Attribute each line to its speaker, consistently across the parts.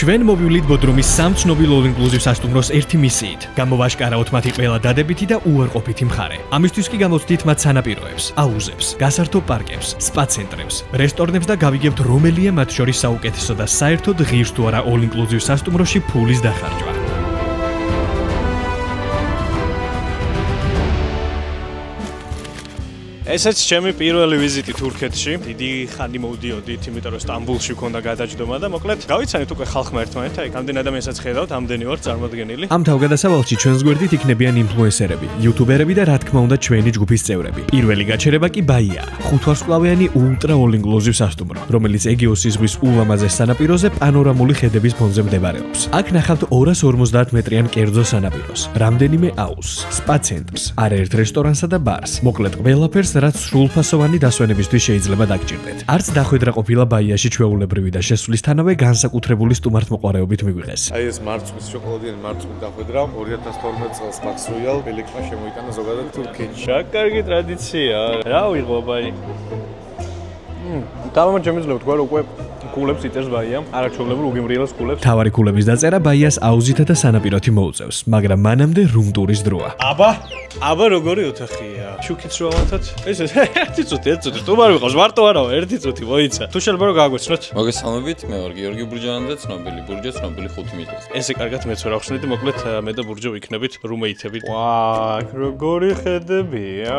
Speaker 1: ჩვენ მოვივლით ბოდრუმის სამცნობილ all-inclusive სასტუმროს ერთი მისიით. გამოვაშკარავთ მათი ყველა დადებითი და უარყოფითი მხარე. ამისთვის კი გამოცდით მათ სანაპიროებს, აუზებს, გასართო პარკებს, სპა ცენტრებს, რესტორნებს და გავიგებთ რომელია მათ შორის საუკეთესო და საერთოდ ღირს თუ არა all-inclusive სასტუმროში ფულის დახარჯვა.
Speaker 2: ესეც ჩემი პირველი ვიზიტი თურქეთში. დიდი ხანი მოვდიოდით, იმიტომ რომ სტამბულში მქონდა გადაჯდომა და მოკლედ გავიცანით უკვე ხალხმა ერთმანეთს, აი ამდენ ადამიანსაც ხედავთ, ამდენი ვარ წარმოდგენილი.
Speaker 1: ამ თავგადასავალში ჩვენს გვერდით იქნებიან ინფლუენსერები, იუთუბერები და რა თქმა უნდა ჩვენი ჯგუფის წევრები. პირველი გაჩერება კი ბაია, 5 ვარსკვლავიანი ultra all-inclusive სასტუმრო, რომელიც ეგეოსის ზღვის ულამაზეს სანაპიროზე პანორამული ხედების ფონზე მდებარეობს. აქ ნახავთ 250 მეტრიან კერძო სანაპიროს, რამდენიმე აუზს, სპა ცენტრს, არაერთ რესტორანსა და ბარს. მოკლედ ყველაფერს რაც სრულფასოვანი დასვენებისთვის შეიძლება დაგჭირდეთ. არც დახვედრა ყოფილა ბაიაში ჩვეულებრივი და შესვლისთანავე განსაკუთრებული სტუმართმოყვარეობით მიგვიღეს.
Speaker 3: აი ეს მარწვის შოკოლადიანი მარწვის დახვედრა 2012 წელს Max Royal ელექტრა შემოიტანა ზოგადად თურქეთში.
Speaker 2: რა კარგი ტრადიცია. რა ვიღო ბაი. დავამართ შემიძლია თქვა რომ უკვე კულებს იწევს ბაია. არაჩვეულებრივ უგემრიელს კულებს.
Speaker 1: თავარი კულების დაწერა ბაიას აუზითა და სანაპიროთი მოუწევს, მაგრამ მანამდე room tour-ის დროა.
Speaker 2: აბა როგორი ოთახია. შუქიც რო ავანთოთ. ეს ერთი წუთი სტუმარი ვიყავს მარტო არავა, ერთი წუთი მოიცა. თუ შეიძლება რომ გაგვეცნოთ.
Speaker 4: მოგესალმებით, მე ვარ გიორგი ბურჯანაძე, ცნობილი ბურჯა, ცნობილი 5 მიწაზე.
Speaker 2: ესე კარგად მეც ვერ ახსნით, მოკლედ მე და ბურჯო ვიქნებით რუმეითები. ვაა, როგორი ხედებია.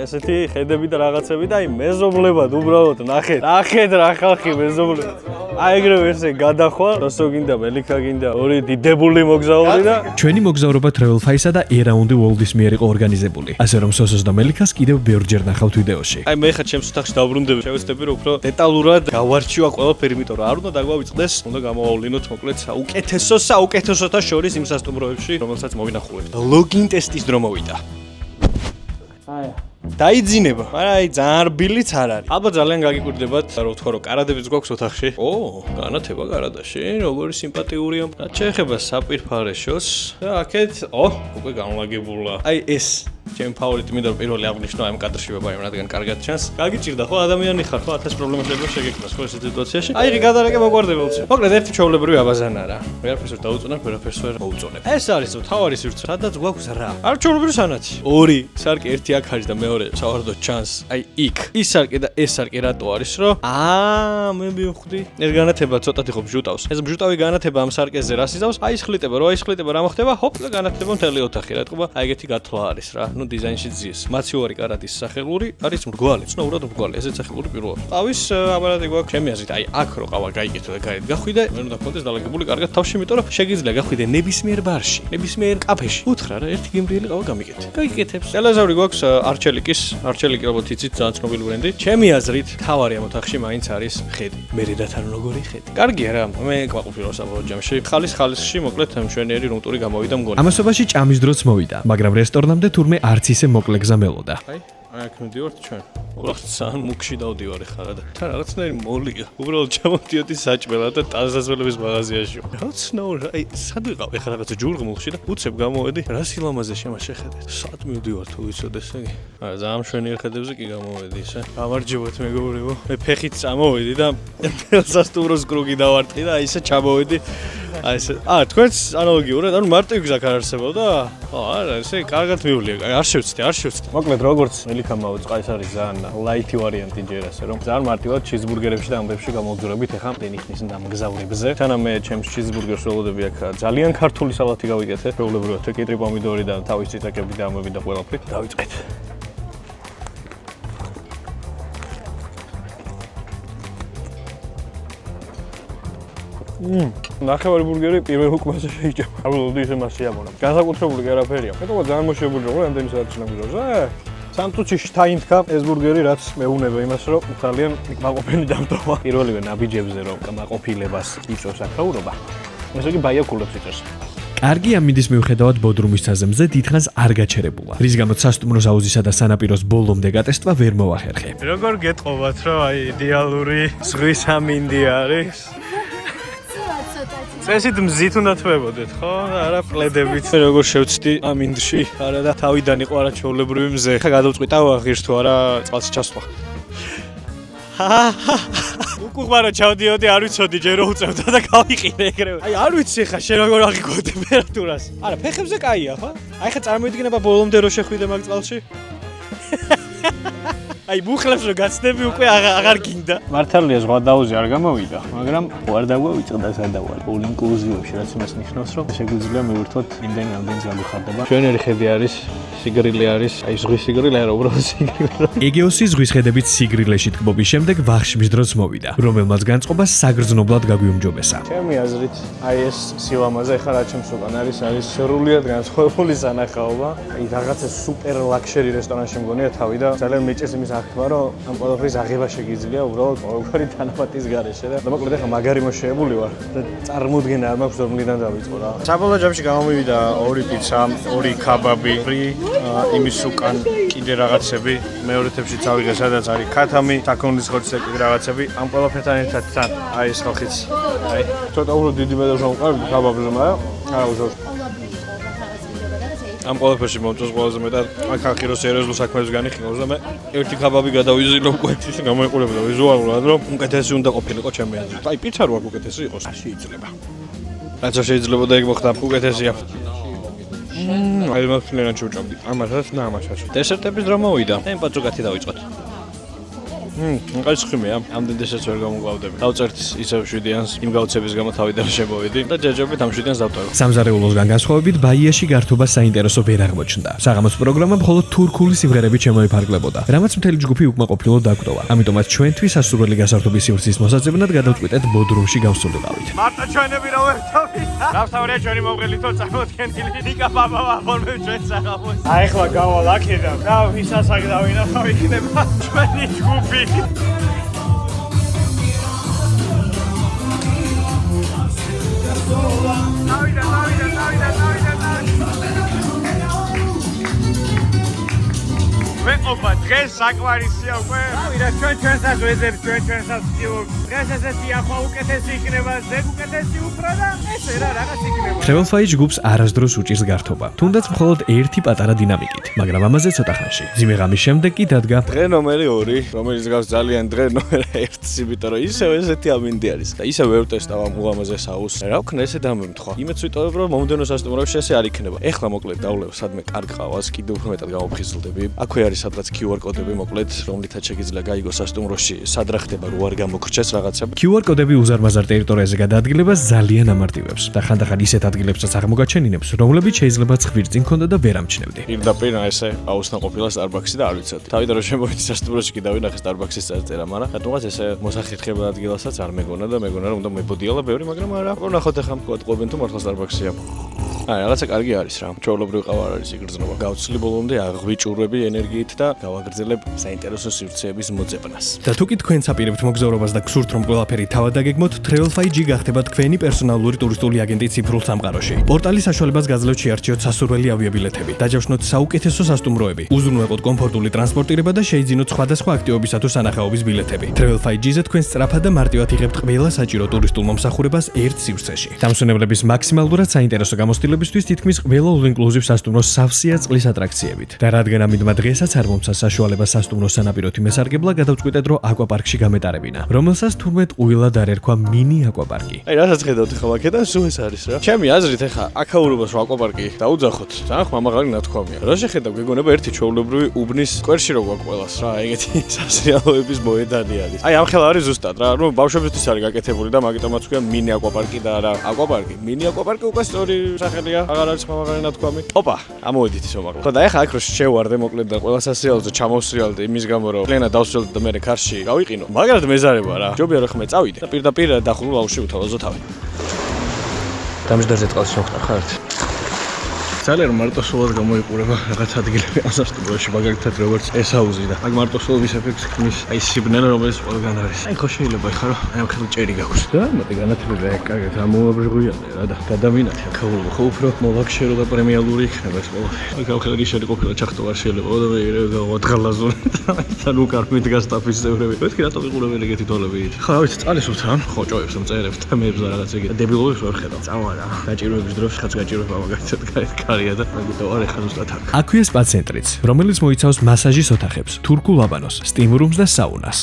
Speaker 2: ესეთი ხედები და რაღაცები და აი მეზობლებად უბრალოდ ნახეთ რა ხალხი მეზობლები. აი ეგრევე ესე გადახვა, როსო გინდა, მელიქა გინდა, ორი დიდებული მოგზაური და
Speaker 1: ჩვენი მოგზაურობა Travelfy-სა და Around the World-ის მიერ იყო ორგანიზებული. ასე რომ სოსოს და მელიქას კიდევ ბევრჯერ ნახავთ ვიდეოში.
Speaker 2: აი მე ხა ჩემს ოთახში დავბრუნდები. შევეცდები რომ უფრო დეტალურად გავარჩივა ყველაფერი, იმიტომ რომ არ უნდა დაგვავიწყდეს, უნდა გამოვავლინოთ მოკლედ საუკეთესოთა შორის იმ სასტუმროებში, რომელსაც მოვინახულეთ. ლოგინ ტესტის დრო მოვიდა. დაიძინება, მაგრამ აი ძალიან რბილიც არ არის. ალბათ ძალიან გაგიკვირდებათ, რომ ვთქვა რომ კარადებიც გვაქვს ოთახში. განათება კარადაში, როგორი სიმპათიურია. რაც შეეხება საპირფარეშოს და აქეთ, უკვე განლაგებულა. აი ეს ჩემი ფავორიტი, მინდა რომ პირველი აღნიშნო ამ კადრში ვებაი, რადგან კარგად ჩანს. გაგიჭირდა ხო ადამიანი ხარ, ხო 1000 პრობლემა შეიძლება შეგექმნას ხო ეს სიტუაციაში. აი გადარეკე მოგვარდება უცებ. მოკლედ ერთი ჩაოლებრივი აბაზანა რა. ვერაფერს ვერ დაუწუნებ, ვერაფერს ვერ მოუწონებ. ეს არის თავარი სივრცე, სადაც გვაქვს რა. არ ჩაოლებრივი სანაცი. ორი სარკე ერთი აქ არის და მეორე სავარდო ჩანს. აი იქ. ის სარკე და ეს სარკე რატო არის რომ? მე მივხვდი. ეს განათება ცოტათი ხო ბჟუტავს. ეს ბჟუტავი განათება ამ სარკეზე რას იზავს? აი ის ხლიტება, რა ის ხლიტება რა მოხდება? ჰოპ და განათება მთელი ოთახი რა თქმა. აი ეგეთი გათვლა არის რა. ნუ დიზაინში ძიეს. მაციუარი კარადის სახელური არის მრგვალი, ცნობურად მრგვალი. ესეც სახელური პირველი. ყავის აპარატი გვაქვს. ჩემი აზრით, აი აქ რო ყავა გაიგეთო და გარეთ გახვიდე, მე უნდა გქონდეს დალაგებული კარგად თავში, იმიტომ რომ შეგიძლია გახვიდე ნებისმიერ ბარში, ნებისმიერ კაფეში. უთხრა რა, ერთი გემრიელი ყავა გამიგეთ. გაიგეთებს. ტელეზავრი გვაქვს არჩელიკი ალბათ იცით, ძალიან ცნობილი ბრენდი. ჩემი აზრით, თავარი ამ ოთახში მაინც არის ხედი. მე რედათან როგორი ხედი. კარგია რა, მე გვაყოფილი ვარ საბოლოო ჯამში. ხალისში მოკლედ მშვენიერი room tour-ი გამოვიდა მგონი.
Speaker 1: ამასობაში ჭამის დროც მოვიდა, მაგრამ რესტორნამდე თურმე არც ისე მოკლე გზა მელოდა.
Speaker 2: აი აქ მივდივართ ჩვენ. უბრალოდ ძალიან მუქში დავდივარ ახლა და თან რაღაცნაირი მოლია. უბრალოდ ჩამოვდიოდი საჭმელად და ტანზაზველების მაღაზიაში. რაღაცნაირი, აი სად ვიყავ ახლა რაღაცა ჯურღმულში და უცებ გამოვედი. რა სილამაზე შემას შეხედეთ. სად მივდივართ თუ ვიცოდეს ეგ. ძალიან მშვენიერ ხედებზე კი გამოვედი ისე. გამარჯობათ მეგობრებო. მე ფეხით წამოვედი და სასტუმროს კრუგი დავარტყი და აი ისე ჩამოვედი. აი ესე. თქვენს ანალოგიურად, ანუ მარტივი გზა არ არსებობდა? არა, ესე კარგად მივლია. არ შევცდე. მოკლედ როგორც მელიქამ მოუწყა, ეს არის ძალიან ლაითი ვარიანტი ჯერ ასე რომ ძალიან მარტივად ჩიზბურგერებში და ამბებში გამოვძურებით ახლა მდენი ხნის დამგზავრებზე. თანამ მე ჩემს ჩიზბურგერს ველოდები აქ ძალიან ქართული სალათი გავიკეთე. ჩვეულებრივად კიტრი პომიდორი და თავის ციტაკები და ამები და ყველაფერი. დავიწყეთ. ნახევარი ბურგერი პირველ უკმაზე შეიძლება. აბლოდი ისე მასე ამონა. განსაკუთრებული კი არაფერია. მე თქო ძალიან მოშებული რომ ამდენი საათი ნაგზავზე. სამწუთში შთაინთქა ეს ბურგერი, რაც მეუნება იმას, რომ ძალიან მაყოფილი დამტოვა. პირველივე ნაბიჯებზე რომ მაყოფილებას იწევს აქაურობა. ესე იგი ბაია კულებს იწევს.
Speaker 1: კარგი ამინდის მიუხედავად ბოდრუმის საზემზე დიდხანს არ გაჩერებულა. რის გამოც სასტუმროს აუზისა და სანაპიროს ბოლომდე გატესტვა ვერ მოახერხე.
Speaker 2: როგორ გეტყობათ, რომ აი იდეალური ზღვის ამინდი არის? წესით მზით უნდა თვებოდეთ, ხო? არა პლედებით. როგორ შევცდი ამინდში? არა და თავიდან იყო არაჩვეულებრივი მზე. ხა გადავწყვიტა ღირს თუ არა წყალს ჩასვლა. უკუღმარო ჩავდიოდი, არ ვიცოდი ჯერ რო უწევდა და გავიყიდე ეგრევე. აი არ ვიცი ხა შენ როგორ აღიქო ტემპერატურას. არა, ფეხებზე კაია ხო? აი ხა წარმოიდგინება ბოლომდე რო შეხვიდე მაგ წყალში. აი მუხლებს რო გაცდები უკვე აღარ გინდა. მართალია ზღვა დაუზე არ გამოვიდა, მაგრამ ვარ დაგვავიწყდა სადავარ. all inclusive-ში რაც იმას ნიშნავს, რომ შეგვიძლია მივირთვათ იმდენ რამდენიც გამოხარდება. ჩვენერი ხედი არის, სიგრილე არის, აი ზღვის სიგრილე არა, უბრალოდ სიგრილე.
Speaker 1: ეგეოსის ზღვის ხედებით სიგრილეში თკბობის შემდეგ ვახშმის დროც მოვიდა, რომელმაც განწყობა საგრძნობლად გაგიუმჯობესა.
Speaker 2: ჩემი აზრით, აი ეს სილამაზე ხარ აჩემს უკან არის სრულიად განსხვავებული სანახაობა. აი რაღაცა სუპერ ლაქშერი რესტორანში მგონია თავი და ძალიან მეჭეს იმის აღქმა, რომ ამ ყველაფრის აღება შეგიძლია უბრალოდ ყოველგვარი თანაფატის გარეშე და მოკლედ ახლა მაგარი მოშეებული ვარ და წარმოუდგენა არ მაქვს რომლიდან დავიწყო რა. საბოლოო ჯამში გამომივიდა 2 პიცა, 2 ქაბაბი, იმის უკან კიდე რაღაცები, მეორე თებში წავიღე სადაც არის ქათამი, საქონლის ხორცი და კიდე რაღაცები, ამ ყველაფერთან ერთად თან. აი ეს ხალხიც. აი, ცოტა უფრო დიდი მედალს ამყარებ ქაბაბზე, მაგრამ არა უშავს. ამ ყველაფერში მომწონს ყველაზე მეტად აი ხალხი რო სერიოზულ საქმეებს განიხილავს და მე ერთი ქაბაბი გადავიზილო კვეთში და გამოიყურებოდა ვიზუალურად რომ უკეთესი უნდა ყოფილიყო ჩემი აზრით. აი პიცა რო აქ უკეთესი იყოს, არ შეიძლება. რაც შეიძლება და ეგ მოხდა უკეთესია. აი მაგალითად ჩუჭობდი. ამასაც და ამასაც. დესერტების დრო მოვიდა. და იმ პაწუკათი დავიწყოთ. ეს ხმია, ამდენ დესერტს ვერ გამოგავდები. დავწერთ ისევ 7-იანს, იმ გაუცების გამო თავიდან შემოვიდი და ჯერჯერობით ამ 7-იანს დავტოვე.
Speaker 1: სამზარეულოსგან განსხვავებით, ბაიაში გართობა საინტერესო ვერ აღმოჩნდა. საღამოს პროგრამა მხოლოდ თურქული სიმღერებით შემოიფარგლებოდა, რამაც მთელი ჯგუფი უკმაყოფილოდ დაგვტოვა. ამიტომაც ჩვენთვის სასურველი გასართობის სივრცის მოსაძებნად გადავწყვიტეთ ბოდრუმში გავსულიყავით.
Speaker 2: მარტო ჩვენები რა ვერთობი? გავსავრია ჩვენი მომღერლითო წარმოდგენილი ნიკა ბაბა ვახორმებ ჩვენ საღამოს. აი ხლა გავალ აქედან და ვისასაკ დავინახავ იქნება ჩვენი ჯგუფი. მე ოპა დღეს საკვარისია უკვე. რავი რა ჩვენსაც ვეძებ ჩვენსაც ვწივობ. დღეს ესეთი ახლა უკეთესი იქნება, ზედ უკეთესი უფრო და ესე რა რაღაც იქნება.
Speaker 1: Travel-Fi ჯგუფს არასდროს უჭირს გართობა, თუნდაც მხოლოდ ერთი პატარა დინამიკით, მაგრამ ამაზე ცოტა ხანში. ძიმე ღამის შემდეგ კი დადგა
Speaker 2: დღე ნომერი 2, რომელიც გავს ძალიან დღე ნომერი 1, იმიტომ რომ ისევ ესეთი ამინდი არის და ისევ ვერ ვტესტავ ამ უღამაზეს აუს. რა ვქნა ესე დამემთხვა. იმეც ვიტოვებ რომ მომდენო სასტუმროში ესე არ იქნება. ეხლა მოკლედ დავლევ სადმე კარგ ყავას, კიდევ უფრო მეტად გამოფხიზლდები. აქვე არის სადღაც QR კოდები მოკლედ, რომლითაც შეგიძლია გაიგოს სასტუმროში, სად რა ხდება, რო არ გამოგრჩეს რაღაცები.
Speaker 1: QR კოდები უზარმაზარ ტერიტორიაზე გადაადგილებას ძალიან ამარტივებს და ხანდახან ისეთ ადგილებსაც აღმოგაჩენინებს, რომლებიც შეიძლება ხვირწინ ქონდა და ვერ ამჩნევდი.
Speaker 2: პირდაპირ ესე აუსნაყოფილა Starbucks-ი და არ ვიცოდი. თავიდან რომ შემოვიდი სასტუმროში კი დავინახე Starbucks-ის წარწერა, მაგრამ რატომღაც ესე მოსახერხებელ ადგილასაც არ მეგონა და მეგონა რომ უნდა მებოდიალა ბევრი, მაგრამ არა. ვნახოთ ახლა ყვებენ თუ მართლა Starbucks-ია. აი, რაღაცა კარგი არის რა. ჩვეულებრივი ყავა არ არის იგრძნობა. გავცლი ბოლომდე აღვიჭურები ენერგიით და გავაგრძელებ საინტერესო სივრცეების მოძებნას.
Speaker 1: და თუ კი თქვენს აპირებთ მოგზაურობას და გსურთ რომ ყველაფერი თავად დაგეგმოთ, Travel-Fi გახდება თქვენი პერსონალური ტურისტული აგენტი ციფრულ სამყაროში. პორტალის საშუალებას გაძლევთ შეარჩიოთ სასურველი ავიაბილეთები, დაჯავშნოთ საუკეთესო სასტუმროები, უზრუნველყოთ კომფორტული ტრანსპორტირება და შეიძინოთ სხვადასხვა აქტივობისა თუ სანახაობის ბილეთები. Travel-Fi-ზე თქვენ სწრაფად და მარტივად იღებთ ყველა საჭირო ტურისტულ მომსახურებას ერთ სივრცეში. დამსვენებლების მაქსიმალურად საინტერესო გამოცდილებისთვის თითქმის ყველა all-inclusive სასტუმროს სავსეა წყლის ატრაქციებით. და რადგან ამიტომა დღესაც არ მომცა საშუალება სასტუმროს სანაპიროთი მესარგებლა, გადავწყვიტეთ რომ აკვაპარკში გამეტარებინა, რომელსაც თურმე ტყუილად არ ერქვა მინი აკვაპარკი.
Speaker 2: აი, რასაც ხედავთ ახლა აქედან სულ ეს არის რა. ჩემი აზრით ახლა აქაურობას რო აკვაპარკი დაუძახოთ, ძალიან ხმამაღალი ნათქვამია. რა შეხედავ, გეგონება ერთი ჩვეულებრივი უბნის სკვერში რო გვაქვს ყველას რა, ეგეთი სასრიალოების მოედანი არის. აი, ამ ხელა არის ზუსტად რა, რომ ბავშვებისთვის არის გაკეთებული და მაგიტომაც ქვია მინი აკვაპარკი და არა აკვაპარკი. მინი აკვაპარკი უკვე სწორი სახელია, აღარ არის ხმამაღალი ნათქვამი. ოპა, ამოვედით ისო მაგალ. ხო და ახლა აქ რო შევარდე მოკლედ და ყველა სასრიალოზე ჩამოვსრიალდე იმის გამო რომ პლენა დავსრიალდე და მე კარში გავიყინო. მაგრამ მეზარება რა. ჯობია რომ ხმე წავიდე და პირდაპირ დახურულ აუზში უთავაზო თავი. დამჯდარზე წყალს მოხარ ხართ. ძალიან მარტო სულად გამოიყურება რაღაც ადგილები ამ სასტუმროში, მაგალითად როგორც ეს აუზი და მაგ მარტო სულობის ეფექტს ქმნის აი სიბნელე რომელიც ყველგან არის. აი ხო შეიძლება ეხლა რომ აი ამ ხელ ჭერი გაქვს. და მეტი განათლება ეგ კარგად ამოაბრჟღვიალე რა და გადამინათე აქაულო ხო უფრო მოლაქშერო და პრემიალური იქნება ეს ყველაფერი. აი ამ ხელ რიშელი ყოფილა ჩახტო არ შეიძლება და მე გავათხალაზო. თან უკარმით გასტაფის წევრები. მეთქი რატო ვიყურებენ ეგეთი თოლები? ხო რა ვიცი წყალის უთან ხო ჭოებს რომ წერებს და მეებს და რაღაც ეგეთი დებილობებს ვერ ხედავ. წავა რა. გაჭიროების დროს ხაც გაჭიროება მაგალითად კარია და მაგითო არ ეხა ზუსტად აქ.
Speaker 1: აქვეა სპა-ცენტრიც, რომელიც მოიცავს მასაჟის ოთახებს, თურქულ აბანოს, სტიმ-რუმს და საუნას.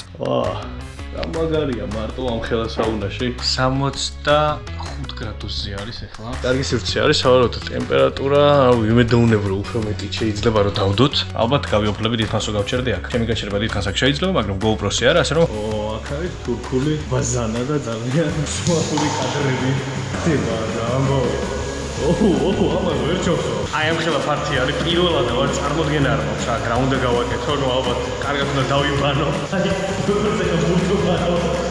Speaker 2: მაგარია მარტო ამ ხელა საუნაში 65 გრადუსზე არის ახლა. კარგი სივრცე არის, სავარაუდოდ ტემპერატურა, იმედოვნებრო უფრო მეტი შეიძლება რომ დავდოთ. ალბათ გავიოფლები დიდხანსო გავჩერდი აქ. ჩემი გაჩერება დიდხანს აქ შეიძლება, მაგრამ GoPro-ი არა, ასე რომ აქ არის თურქული ბაზანა და ძალიან სუახური კადრები. ხდება და ამბავი. ამან ვერ ჩავსო. აი ამ ხელა ფართი არის პირველად ვარ წარმოდგენა არ მაქვს აქ რა უნდა გავაკეთო, რომ ალბათ კარგად უნდა დავიბანო.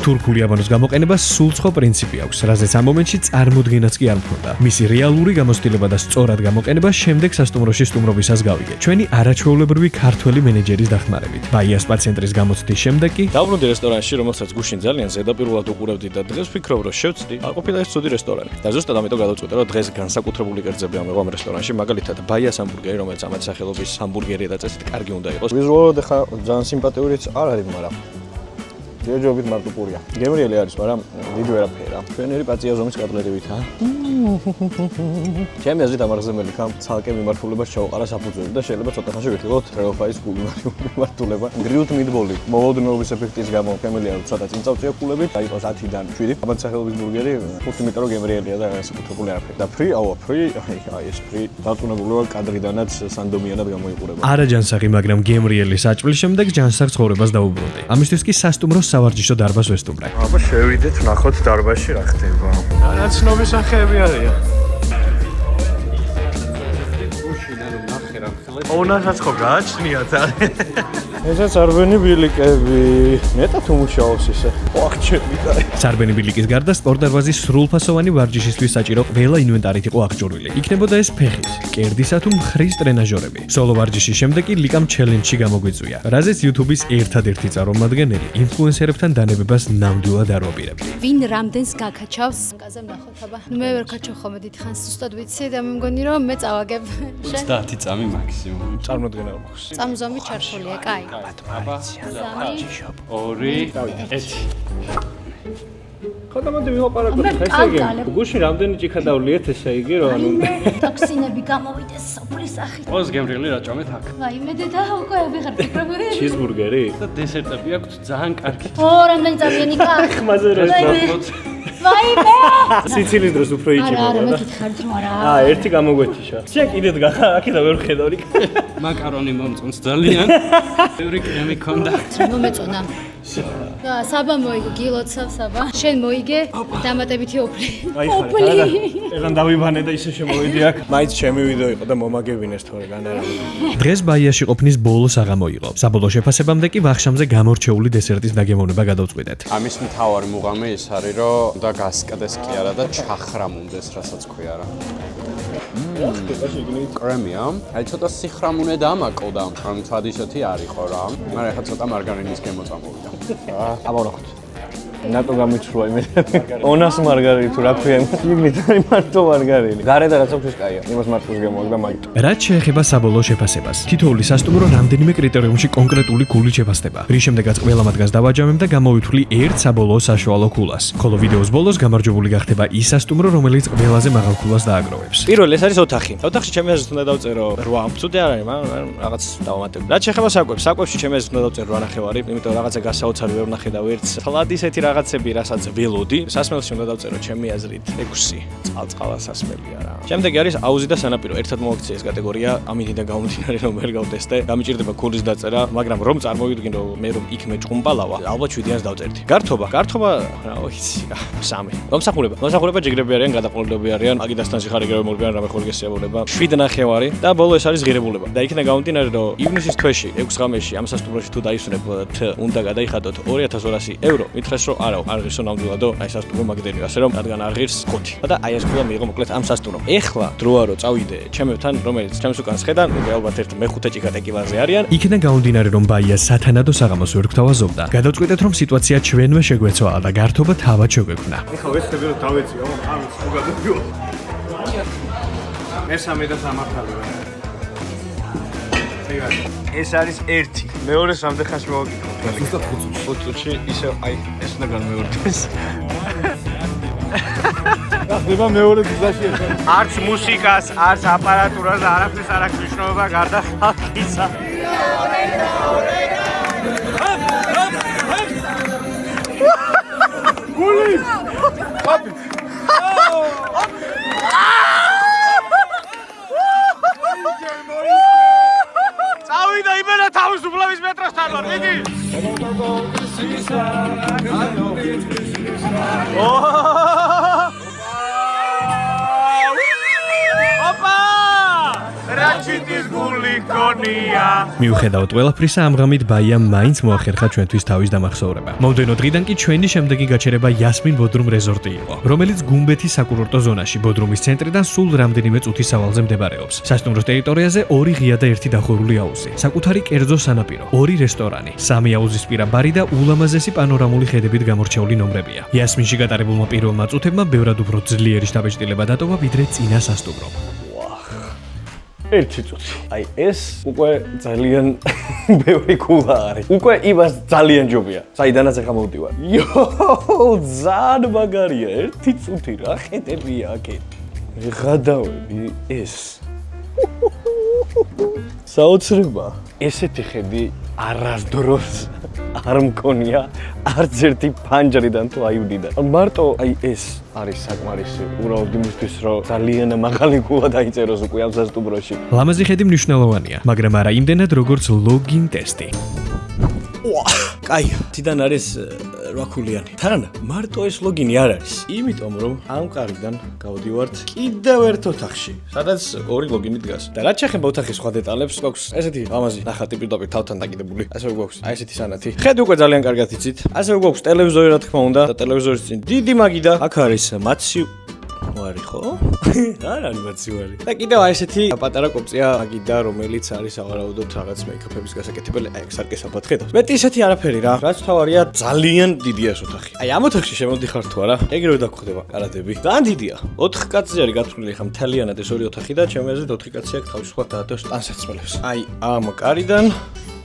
Speaker 1: თურქული აბანოს გამოყენება სულ სხვა პრინციპი აქვს, რაზეც ამ მომენტში წარმოდგენაც კი არ მქონდა. მისი რეალური გამოცდილება და სწორად გამოყენება შემდეგ სასტუმროში სტუმრობისას გავიგე. ჩვენი არაჩვეულებრივი ქართველი მენეჯერის დახმარებით. ბაიას სპა-ცენტრის გამოცდის შემდეგ კი
Speaker 2: დავბრუნდი რესტორანში, რომელსაც გუშინ ძალიან ზედაპირულად უყურებდი და დღეს ვფიქრობ, რომ შევწდი. არ ყოფილა ეს ცუდი რესტორანი. და ზუსტად ამიტომ გადავწყვიტე, რომ დღეს განსაკუთრებული კერძები ამეღო ამ რესტორანში, მაგალითად ბაიას ჰამბურგერი, რომელიც ამათ სახელობის ჰამბურგერია და წესით კარგი უნდა იყოს. ვიზუალურად ხა ძალიან სიმპათიურიც არ არის, მაგრამ ჯერჯერობით მარტო პურია. გემრიელი არის, მაგრამ დიდი ვერაფერა. ჩვენერი პაწია ზომის კატლეტებითა. ჩემი აზრით ამაღზემელი ხა ცალკე მიმართულებას ჩაუყარა საფუძველი და შეიძლება ცოტა ხანში ვიხილოთ ტრეოფაის კულინარიული მიმართულება. გრილდ მიტბოლი. მოლოდნობის ეფექტის გამო ფემილია ცოტა წინწავწია კულებით, აი იყოს 10-დან 7. ამათ სახელობის ბურგერი 5 მეტრო გემრიელია და საკუთრებული არაფერი. და ფრი, აი ეს ფრი დაწუნებულება კადრიდანაც სანდომიანად გამოიყურება.
Speaker 1: არა ჯანსაღი, მაგრამ გემრიელი საჭვლის შემდეგ ჯანსაღ ცხოვრებას დაუბრუნდი. ამისთვის კი სასტუმროს სავარჯიშო დარბაზს ვესტუმრე.
Speaker 2: აბა შევიდეთ, ნახოთ დარბაზში რა ხდება. რა ცნობი სახეები არიან. ონასაც ხო გააჩნია ძალიან. ესაც არბენი ბილიკები. მეტად უმუშაობს ისე. ოხჩები და.
Speaker 1: სარბენი ბილიკის გარდა სპორტ დარბაზის სრულფასოვანი ვარჯიშისთვის საჭირო ყველა ინვენტარით იყო აღჭურვილი. იქნებოდა ეს ფეხის, კერდისა თუ მხრის ტრენაჟორები. სოლო ვარჯიშის შემდეგ კი ლიკამ ჩელენჯში გამოგვიწვია, რაზეც YouTube-ის ერთადერთი წარმომადგენელი ინფლუენსერებთან დანებებას ნამდვილად არ ვაპირებდი.
Speaker 5: ვინ რამდენს გაკაჩავს? გაზამ ნახოთ აბა. მე ვერ კაჩო ხოლმე დიდხანს ზუსტად ვიცი და მე მგონი რომ მე წავაგებ.
Speaker 4: 30 წამი მაქსიმუმ.
Speaker 2: წარმოდგენა არ მაქვს.
Speaker 5: წამზომი ჩართულია, კაი.
Speaker 4: აბა 2 1
Speaker 2: ხოდამოდი ვიყარაკოთ ესე იგი. გუშინ რამდენი ჭიქა დავლიეთ ესე იგი რომ ანუ
Speaker 5: ტოქსინები გამოვიდეს სოფლის სახით.
Speaker 4: ოს გემრიელი რაჭამეთ აქ.
Speaker 5: ვაიმე დედა უკვე ვიღარ ფიქრობდი.
Speaker 2: ჩიზბურგერი?
Speaker 4: და დესერტები აქვთ ძალიან კარგი.
Speaker 5: რამდენი წამიანი კახ.
Speaker 2: ხმაზე რესტორანს.
Speaker 5: ვაიმე!
Speaker 2: სიცილის დროს უფრო იჭიბება და.
Speaker 5: არა, მეკითხარით რომ არა.
Speaker 2: ერთი გამოგვეთიშა. შენ კიდეთ გახა, აქედან ვერ ხედავ რიკ.
Speaker 4: მაკარონი მომწონს ძალიან. ბევრი კრემი ქონდა.
Speaker 5: მომეწონა. საბა მოიგე, გილოცავ საბა. შენ მოიგე დამატებითი ოფლი.
Speaker 2: აი ხარ და ეგან დავიბანე და ისე შემოვიდი აქ. მაინც ჩემი ვიდეო იყო და მომაგებინეს თორე განარა.
Speaker 1: დღეს ბაიაში ყოფნის ბოლო საღამო იყო. საბოლოო შეფასებამდე კი ვახშამზე გამორჩეული დესერტის დაგემოვნება გადავწყვიტეთ.
Speaker 6: ამის მთავარი მუღამი ის არის, რომ და გასკდეს კი არა და ჩახრამუნდეს, რასაც ქვია რა. კრემია, აი ცოტა სიხრამუნე დამაკოდა, ამ თვადისეთი არ იყო რა. მაგრამ ახლა ცოტა მარგარინის გემო წამოვიდა.
Speaker 2: აბა ნახოთ. ნატო გამიცრუა იმე. ონას მარგარინი თუ რა ქვია, იგნით არის მარტო მარგარინი. გარედან რაც აქვს კაია, იმას მარტოს გემოვიდა მაგით.
Speaker 1: რაც შეეხება საბოლოო შეფასებას, თითოეული სასტუმრო რამდენიმე კრიტერიუმში კონკრეტული ქულით შეფასდება, რის შემდეგაც ყველა მათგანს დავაჯამებ და გამოვითვლი ერთ საბოლოო საშუალო ქულას. ხოლო ვიდეოს ბოლოს გამარჯვებული გახდება ის სასტუმრო, რომელიც ყველაზე მაღალ ქულას დააგროვებს.
Speaker 2: პირველ ეს არის ოთახი. ოთახში ჩემი აზრით უნდა დავწერო 8. ცუდი არ არის, მაგრამ რაღაც დავამატებ. რაც შეეხება საკვებს, საკვებში ჩემი აზრით უნდა დავწერო 8 ნახევარი, იმიტომ რომ რაღაცა გასაოცარი ვერ ვნახე და ვერც თლად ისეთი რაღაცები, რასაც ველოდი. სასმელში უნდა დავწერო ჩემი აზრით 6. წყალწყალა სასმელია რა. შემდეგი არის აუზი და სანაპირო. ერთად მოაქცია ეს კატეგორია, ამითი და გამომდინარე რომ ვერ გავტესტე. გამიჭირდება ქულის დაწერა, მაგრამ რომ წარმოვიდგინე რომ მე რომ იქ მეჭყუმბალავა, ალბათ 7-იანს დავწერდი. გართობა, რა ვიცი, 3. მომსახურება ჯიგრები არიან, გადაყოლილები არიან, აგიდასთან სიხარიგრები მორბიან რამე ხოლმე გესიებულება. 7 ნახევარი და ბოლო ეს არის ღირებულება. და იქნა გამომდინარე რომ ივნისის თვეში 6 ღამეში ამ სასტუმროში თუ დაისვენებთ, უნდა გადაიხადოთ 2200 евро. მითხრეს რომ არა, არ ღირსო ნამდვილადო, აი სასტუმრო მაგდენია, ასე რომ რადგან არ ღირს ხუთი. და აი ეს ქულა მიიღო მოკლედ ამ სასტუმრომ. ეხლა დროა რომ წავიდე ჩემებთან, რომელიც ჩემს უკანს ხედან, ალბათ ერთ მე-5 ჭიქა ტეკილაზე არიან.
Speaker 1: იქიდან გამომდინარე რომ ბაია სათანადო საღამოს ვერ გვთავაზობდა, გადავწყვიტეთ რომ სიტუაცია ჩვენვე შეგვეცვა და გართობა თავად შეგვექმნა.
Speaker 2: ეხლა ვეცდები რომ დავეციო, ამის თუ გადავიო. მესამე და სამართალი რა. ეს არის 1. მეორეს რამდენ ხანში მოვაკითხო? ზუსტად 5 წუთში ისე აი ეს უნდა განმეორდეს. ახლა მეორე გზაში ერთხელ. არც მუსიკას, არც აპარატურას და არაფერს არ აქვს მნიშვნელობა გარდა ხალხისა. წავიდა იმენა თავისუფლების მეტროსთან ვარ, მიდი! რაჩიტის გული გონია.
Speaker 1: მიუხედავად ყველაფრისა, ამ ღამით ბაიამ მაინც მოახერხა ჩვენთვის თავის დამახსოვრება. მომდევნო დღიდან კი ჩვენი შემდეგი გაჩერება იასმინ ბოდრუმ რეზორტი იყო, რომელიც გუმბეთის საკურორტო ზონაში ბოდრუმის ცენტრიდან სულ რამდენიმე წუთის სავალზე მდებარეობს. სასტუმროს ტერიტორიაზე 2 ღია და 1 დახურული აუზი, საკუთარი კერძო სანაპირო, 2 რესტორანი, 3 აუზისპირა ბარი და ულამაზესი პანორამული ხედებით გამორჩეული ნომრებია. იასმინში გატარებულმა პირველმა წუთებმა ბევრად უფრო ძლიერი შთაბეჭდილება დატოვა, ვიდრე წინა სასტუმრომ.
Speaker 2: ერთი წუთი. აი ეს უკვე ძალიან ბევრი კულა არის. უკვე იმას ძალიან ჯობია. საიდანაც ახლა მოვდივარ. იოო, ძალიან მაგარია. ერთი წუთი რა ხედებია აქეთ. ღადავები ეს. საოცრება. ესეთი ხედი არასდროს არ მქონია არც ერთი ფანჯრიდან თუ აივნიდან. მარტო აი ეს არის საკმარისი. უბრალოდ იმისთვის რომ ძალიან მაღალი კულა დაიწეროს უკვე ამ სასტუმროში.
Speaker 1: ლამაზი ხედი მნიშვნელოვანია, მაგრამ არა იმდენად როგორც ლოგინ ტესტი.
Speaker 2: კაი, თიდან არის 8 ქულიანი. თან მარტო ეს ლოგინი არ არის. იმიტომ რომ ამ კარიდან გავდივართ კიდევ ერთ ოთახში, სადაც 2 ლოგინი დგას. და რაც შეეხება ოთახის სხვა დეტალებს, გვაქვს ესეთი ლამაზი ნახატი პირდაპირ თავთან დაკიდებული. ასევე გვაქვს აი ესეთი სანათი. ხედი უკვე ძალიან კარგად იცით. ასევე გვაქვს ტელევიზორი, რა თქმა უნდა, და ტელევიზორის წინ დიდი მაგიდა. აქ არის მაცი ვარი ხო? არ არის მაცი ვარი. და კიდევ აი ესეთი პატარა კოპწია მაგიდა, რომელიც არის ავარაუდოდ რაღაც მეიქაფების გასაკეთებელი. აი, სარკესაბად ხედავს. მეტი ისეთი არაფერი რა. რაც თავარია ძალიან დიდია ეს ოთახი. აი, ამ ოთახში შემოდიხარ თუ არა? ეგრევე დაგხვდება კარადები. ძალიან დიდია. 4 კაცზე არის გათვლილი ხა მთლიანად ეს 2 ოთახი და ჩემი აზრით 4 კაცი აქვს თავის სხვა დაადოს ტანსაცმელებს. აი, ამ კარიდან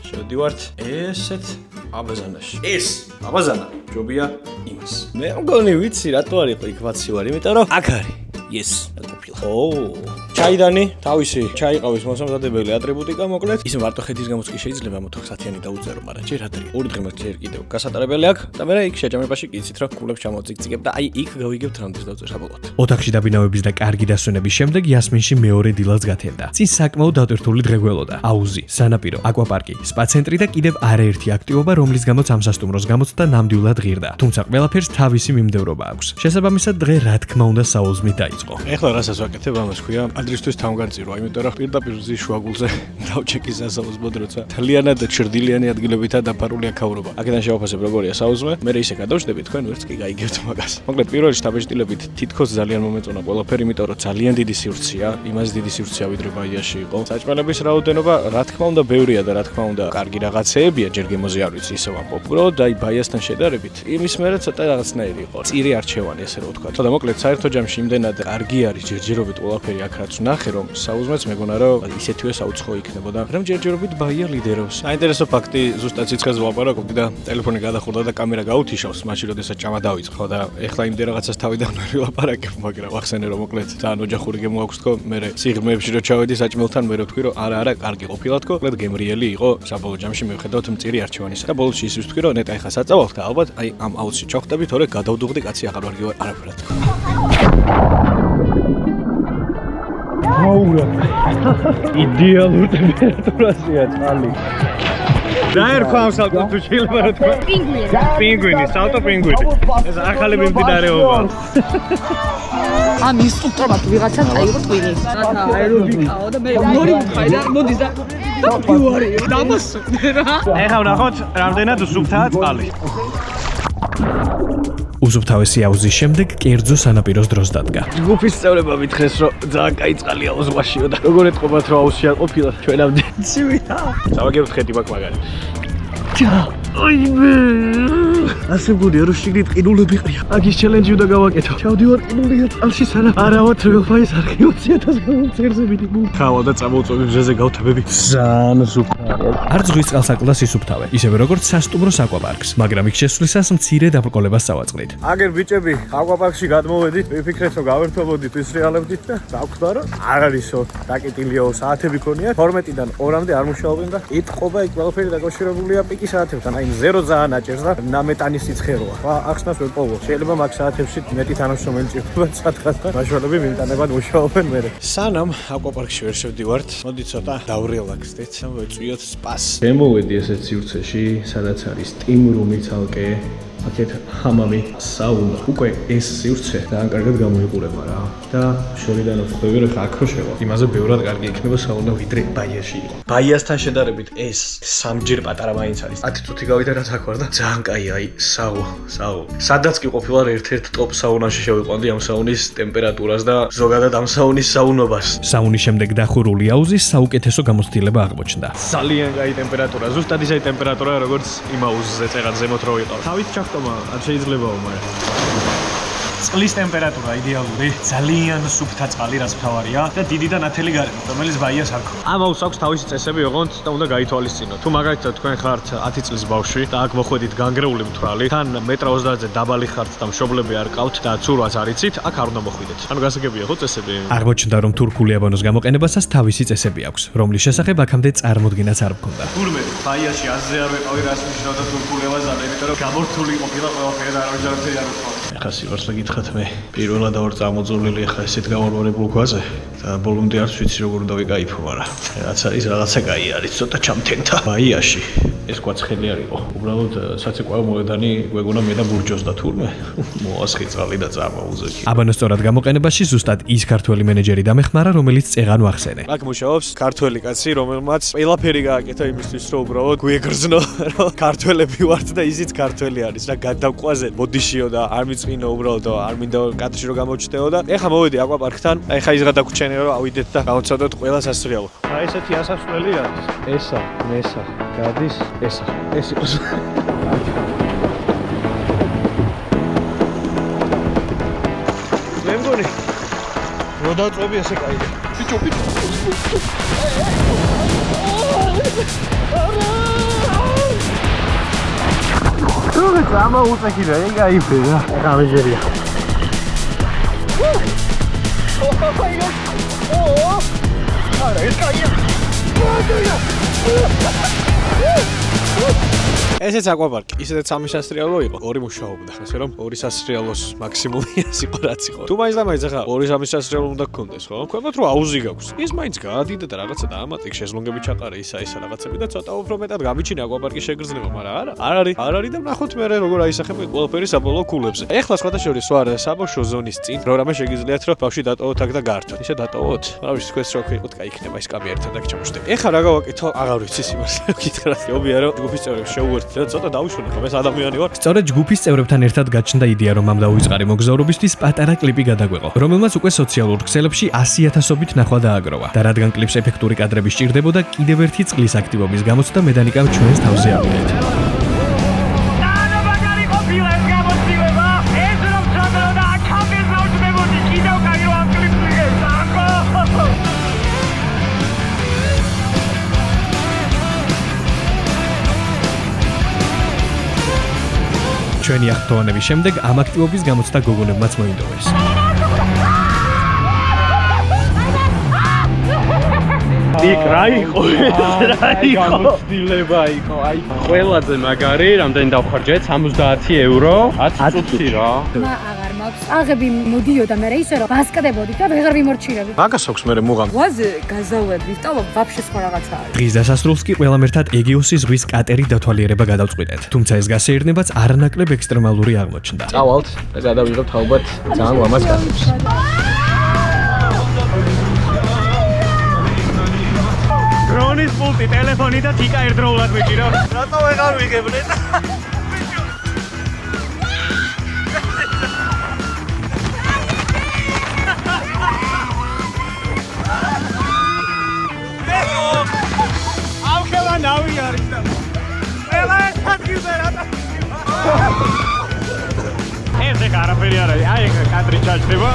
Speaker 2: შევდივართ ესეთ აბაზანაში. ეს აბაზანა ჯობია იმას. მე მგონი ვიცი რატო არ იყო იქ მაცი ვარი, იმიტომ რომ აქ არის. Yes, ყოფილა. ჩაიდანი, თავისი ჩაიყავის მოსამზადებელი ატრიბუტიკა მოკლედ. ისე მარტო ხედის გამოც კი შეიძლება მოთხოვს 10-იანი დაუწერო, მაგრამ ჯერ ადრე. 2 დღე მას ჯერ კიდევ გასატარებელი აქვს და მე იქ შეჯამებაში კი იცით რომ კულებს ჩამოწიგწიგებ და აი იქ გავიგებთ რამდენს დავწერ საბოლოოდ.
Speaker 1: ოთახში დაბინავების და კარგი დასვენების შემდეგ იასმინში მეორე დილაც გათენდა. წინ საკმაოდ დატვირთული დღე გველოდა. აუზი, სანაპირო, აკვაპარკი, სპა ცენტრი და კიდევ არაერთი აქტივობა, რომლის გამოც ამ სასტუმროს გამოცდა ნამდვილად ღირდა. თუმცა ყველაფერს თავისი მიმდევრობა აქვს. შესაბამისად დღე რა თქმა უნდა საუზმით დაიწყო.
Speaker 2: ეხლა რასაც ვაკეთებ ამას ქვია ადრისთვის თავგანწირვა, იმიტომ რომ პირდაპირ ზის შუაგულზე დავჩეკის სასაუზმოდ როცა თლიანად ჩრდილიანი ადგილებითა დაფარული აქაურობა. აქედან შევაფასებ როგორია საუზმე, მე ისე გადავშდები, თქვენ ვერც კი გაიგებთ მაგას. მოკლედ პირველი შთაბეჭდილებით თითქოს ძალიან მომეწონა ყველაფერი, იმიტომ რომ ძალიან დიდი სივრცეა, იმას დიდი სივრცეა ვიდრე ბაიაში იყო. საჭმელების რაოდენობა რა თქმა უნდა ბევრია და რა თქმა უნდა კარგი რაღაცეებია, ჯერ გემოზე არ ვიცი ისე ვამბობ, რომ და აი ბაიასთან შედარებით იმის მერე ცოტა რაღაცნაირი იყო. წირი არჩევანი ესე რომ ვთქვა. და მოკლედ საერთო ჯამში იმდენად კარგი არის ჯერჯერობით ყველაფერი აქ რაც ვნახე რომ საუზმეც მეგონა რომ ისეთივე საუცხო იქნებოდა. მაგრამ ჯერჯერობით ბაია ლიდერობს. საინტერესო ფაქტი ზუსტად სიცხეს ვლაპარაკობდი და ტელეფონი გადახურდა და კამერა გაუთიშავს მაშინ როდესაც ჭამა დავიწყო და ეხლა იმდენ რაღაცას თავიდან ვერ ვილაპარაკებ, მაგრამ ახსენე რომ მოკლედ ძალიან ოჯახური გემო აქვს თქო, მე სიღრმეებში რო ჩავედი საჭმელთან მე რო ვთქვი რომ არა კარგი ყოფილა თქო, მოკლედ გემრიელი იყო საბოლოო ჯამში მივხედავთ მწირი არჩევანისა და ბოლოსში ის ვთქვი რომ ნეტა ეხლა საწავალთ და ალბათ აი ამ აუცში ჩავხტები, თორე გადავდუღდი კაცი აღარ ვარ გივარ არაფერად თქო. აურა. იდეალურ ტემპერატურაშია წყალი. დაერქვა ამ სალტო თუ შეიძლება რა თქვა? პინგვინი, სალტო პინგვინი. ეს ახალი მიმდინარეობა.
Speaker 7: ამ ინსტრუქტორმა თუ ვიღაცა წაიღო ტვინი. რათა აერობიკაო და მე მორი ვხაი და მოდი და ფიუარი დამასწრე რა.
Speaker 2: ეხლა ვნახოთ რამდენად უსუფთაა წყალი.
Speaker 1: უსუფთავესი აუზის შემდეგ კერძო სანაპიროს დროს დადგა.
Speaker 2: ჯგუფის წევრებმა მითხეს რომ ძალიან კაი წყალია აუზმაშიო და როგორ ეთყობათ რომ აუზში არ ყოფილა ჩვენამდე. ცივია. დავაგებთ ხედი მაგ მაგარი. აიმე. ასე მგონია რომ შიგნით ყინულები ყრია. აგის ჩელენჯი უნდა გავაკეთო. ჩავდივარ ყინულიან წყალში სანამ არავა ტრიალფაის არქი 20,000 გამომწერზე მიდი. ხავა და წამოწვევი მზეზე გავთებები. ძალიან სუფთაა.
Speaker 1: არ ზღვის წყალს აკლდა სისუფთავე, ისევე როგორც სასტუმროს აკვაპარკს, მაგრამ იქ შესვლისას მცირე დაბრკოლებას წავაწყდით.
Speaker 2: აგერ ბიჭები, აკვაპარკში გადმოვედით, ვიფიქრეთ რომ გავერთობოდით, ვისრიალებდით და დაგვხდა რომ არ არისო, დაკეტილიაო საათები ქონია. 12-დან 2-მდე არ მუშაობენ და იტყობა იქ ყველაფერი დაკავშირებულია პიკის საათებთან. აი 0 ძალიან აჭერს და
Speaker 1: მეტანის სიცხეროა. ახსნას ვერ პოვო. შეიძლება მაგ საათებში მეტი თანამშრომელი ჭირდება სადღაც და მაშველები მიმტანებად მუშაობენ მერე.
Speaker 2: სანამ აკვაპარკში ვერ შევდივართ, მოდი ცოტა დავრელაქსდეთ, ვეწვიოთ სპას.
Speaker 1: შემოვედი ესეთ სივრცეში, სადაც არის steam room-ი ცალკე. აქეთ ჰამამი, საუნა. უკვე ეს სივრცე ძალიან კარგად გამოიყურება რა. და შორიდან ვხვდები რომ აქ რო შევა. იმაზე ბევრად კარგი იქნება საუნა ვიდრე ბაიაში იყო. ბაიასთან შედარებით ეს სამჯერ პატარა მაინც არის. 10 წუთი გავიდა რაც აქ ვარ და ძალიან კაია, აი, საუ. სადაც კი ყოფილვარ ერთ-ერთ ტოპ საუნაში შევიყვანდი ამ საუნის ტემპერატურას და ზოგადად ამ საუნის საუნობას. საუნის შემდეგ დახურული აუზის საუკეთესო გამოცდილება აღმოჩნდა. ძალიან კაი ტემპერატურა, ზუსტად ისეთი ტემპერატურა როგორც იმ აუზზე წეგან ზემოთ რო იყო. თავით ჩახტომა არ შეიძლებაო, მაგრამ წყლის ტემპერატურა იდეალური, ძალიან სუფთა წყალი რაც მთავარია და დიდი და ნათელი გარემო, რომელიც ბაიას არ ქონია. ამ აუზს აქვს თავისი წესები, ოღონდ და უნდა გაითვალისწინოთ. თუ მაგალითად თქვენ ხართ 10 წლის ბავშვი და აქ მოხვედით განგრეული მთვრალი, თან 1.30-ზე დაბალი ხართ და მშობლები არ ყავთ და ცურვას არ იცით, აქ არ უნდა მოხვიდეთ. ანუ გასაგებია ხო წესები? აღმოჩნდა რომ თურქული აბანოს გამოყენებასაც თავისი წესები აქვს, რომლის შესახებ აქამდე წარმოდგენაც არ მქონდა. თურმე ბაიაში აზზე არ ვეყავი, რას ნიშნავდა თურქული აბანო, იმიტომ რომ გამორთული ყოფილა ყველაფერი და არავის არ უთქვა. ახლა სიوارს გითხრათ მე პირველად ვარ წამოწოლილი ახლა ესეთ გამორბორებულ გვაზე და ბოლომდე არც ვიცი როგორ უნდა ვიკაიფო, მაგრამ რაც არის რაღაცა კაი არის, ცოტა ჩამთენდა. ბაიაში ეს კვაცხელი არ იყო. უბრალოდ საცეკვაო მოედანი გვეგონა მე და ბურჯოს და თურმე მოასხი წყალი და წამოუზექი. აბანოს სწორად გამოყენებაში ზუსტად ის ქართველი მენეჯერი დამეხმარა, რომელიც წეღან ვახსენე. აქ მუშაობს ქართველი კაცი, რომელმაც ყველაფერი გააკეთა იმისთვის, რომ უბრალოდ გვეგრძნო, რომ ქართველები ვართ და ისიც ქართველი არის რა გადავყვაზე მოდიშიო და არ მიწყინო უბრალოდ არ მინდა კადრში რომ გამოჩნდეო და ეხა მოვედი აკვაპარკთან. ეხა ის გადაგვრჩენე რომ ავიდეთ და გავცადოთ ყველა სასრიალო. აი ესეთი ასასვლელი არის. ესა, მესა, გადის ესა. ეს იყოს. მე მგონი რო დავწვევი ესე კაია. ბიჭო. როგორ ამოუწექი რა, ეგ აიფე რა. გამეჯერია. არა, ეს კაია. ესეც აკვაპარკი, ისედაც სამი სასრიალო იყო, ორი მუშაობდა, ასე რომ ორი სასრიალოს მაქსიმუმი ეს იყო რაც იყო. თუ მაინც და მაინც ახლა ორი სამი სასრიალო უნდა გქონდეს, ხო? ქვემოთ რო აუზი გაქვს. ის მაინც გაადიდა და რაღაცა დაამატიქ, შეზლონგები ჩაყარე, ისა რაღაცები და ცოტა უფრო მეტად გამიჩინე აკვაპარკის შეგრძნება, მაგრამ არ არის და ნახოთ მე როგორ აისახებენ ყველაფერი საბოლოო კულებზე. ეხლა სხვადასხვა ვარ საბავშვო ზონის წინ, პროგრამა შეგიძლიათ რომ ბავშვი დატოვოთ აქ და გართოთ. ისე დატოვოთ. რა ვიცი, თქვენს რო იყოთ, კაი იქნება ის კამი ერთად აქ ჩამოშდები. ეხლა რა გავაკეთო? აღარ ვიცი სიმართლე გითხრათ. იობია რომ ჯგუფის წევრებს შევუერთდით და ცოტა დავუშვენე ხომ ეს ადამიანი ვარ. სწორედ ჯგუფის წევრებთან ერთად გაჩნდა იდეა რომ ამ დაუწყარი მოგზაურობისთვის პატარა კლიპი გადაგვეყო, რომელმაც უკვე სოციალურ ქსელებში 100,000-ობით ნახვა დააგროვა. და რადგან კლიპს ეფექტური კადრები სჭირდებოდა, კიდევ ერთი წყლის აქტივობის გამოცდა მე და ნიკამ ჩვენს თავზე ავიდეთ. ჩვენი აღფრთოვანების შემდეგ ამ აქტივობის გამოცდა გოგონებმაც მოინდომეს. იქ რა იყო? რა იყო? გამოცდილება იყო. აი, ყველაზე მაგარი, რამდენი დავხარჯეთ? 70 евро, 10 წუთი რა.
Speaker 5: აღარ მაქვს. აღები მოდიოდა მე ისე რომ ბასკდებოდი და ვეღარ ვიმორჩილები.
Speaker 1: მაგას აქვს მე მუღამ.
Speaker 7: ვაზე გაზავები და ვაფშე სხვა რაღაცა არის.
Speaker 1: დღის დასასრულს კი ყველამ ერთად ეგეოსის ზღვის კატერი დათვალიერება გადავწყვიტეთ. თუმცა ეს გასეირნებაც არანაკლებ ექსტრემალური აღმოჩნდა. წავალთ და გადავიღებთ ალბათ ძალიან ლამაზ კატებს. დრონის პულტი, ტელეფონი და თიკა ერთდროულად მიჭირო. რატო ვეღარ ვიღებდეთ? აუქელა ნავი არის და ყველა ერთად გიბერატა. ესე გარაფერი არ არის. აი ეგ კადრი ჩაჭდება.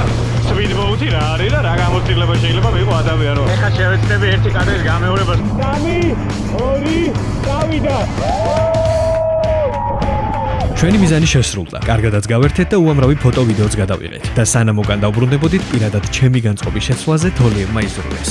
Speaker 1: სვიდ მოუთი რა არის და რა გამოცდილება შეიძლება მიიღო ადამიანო. ეხლა შევეცდები ერთი კადრის გამეორებას. 3, 2, გავიდა. ჩვენი მიზანი შესრულდა. კარგადაც გავერთეთ და უამრავი ფოტო ვიდეოც გადავიღეთ. და სანამ უკან დავბრუნდებოდით, პირადად ჩემი განწყობის შეცვლაზე თოლიებმა იზრუნეს.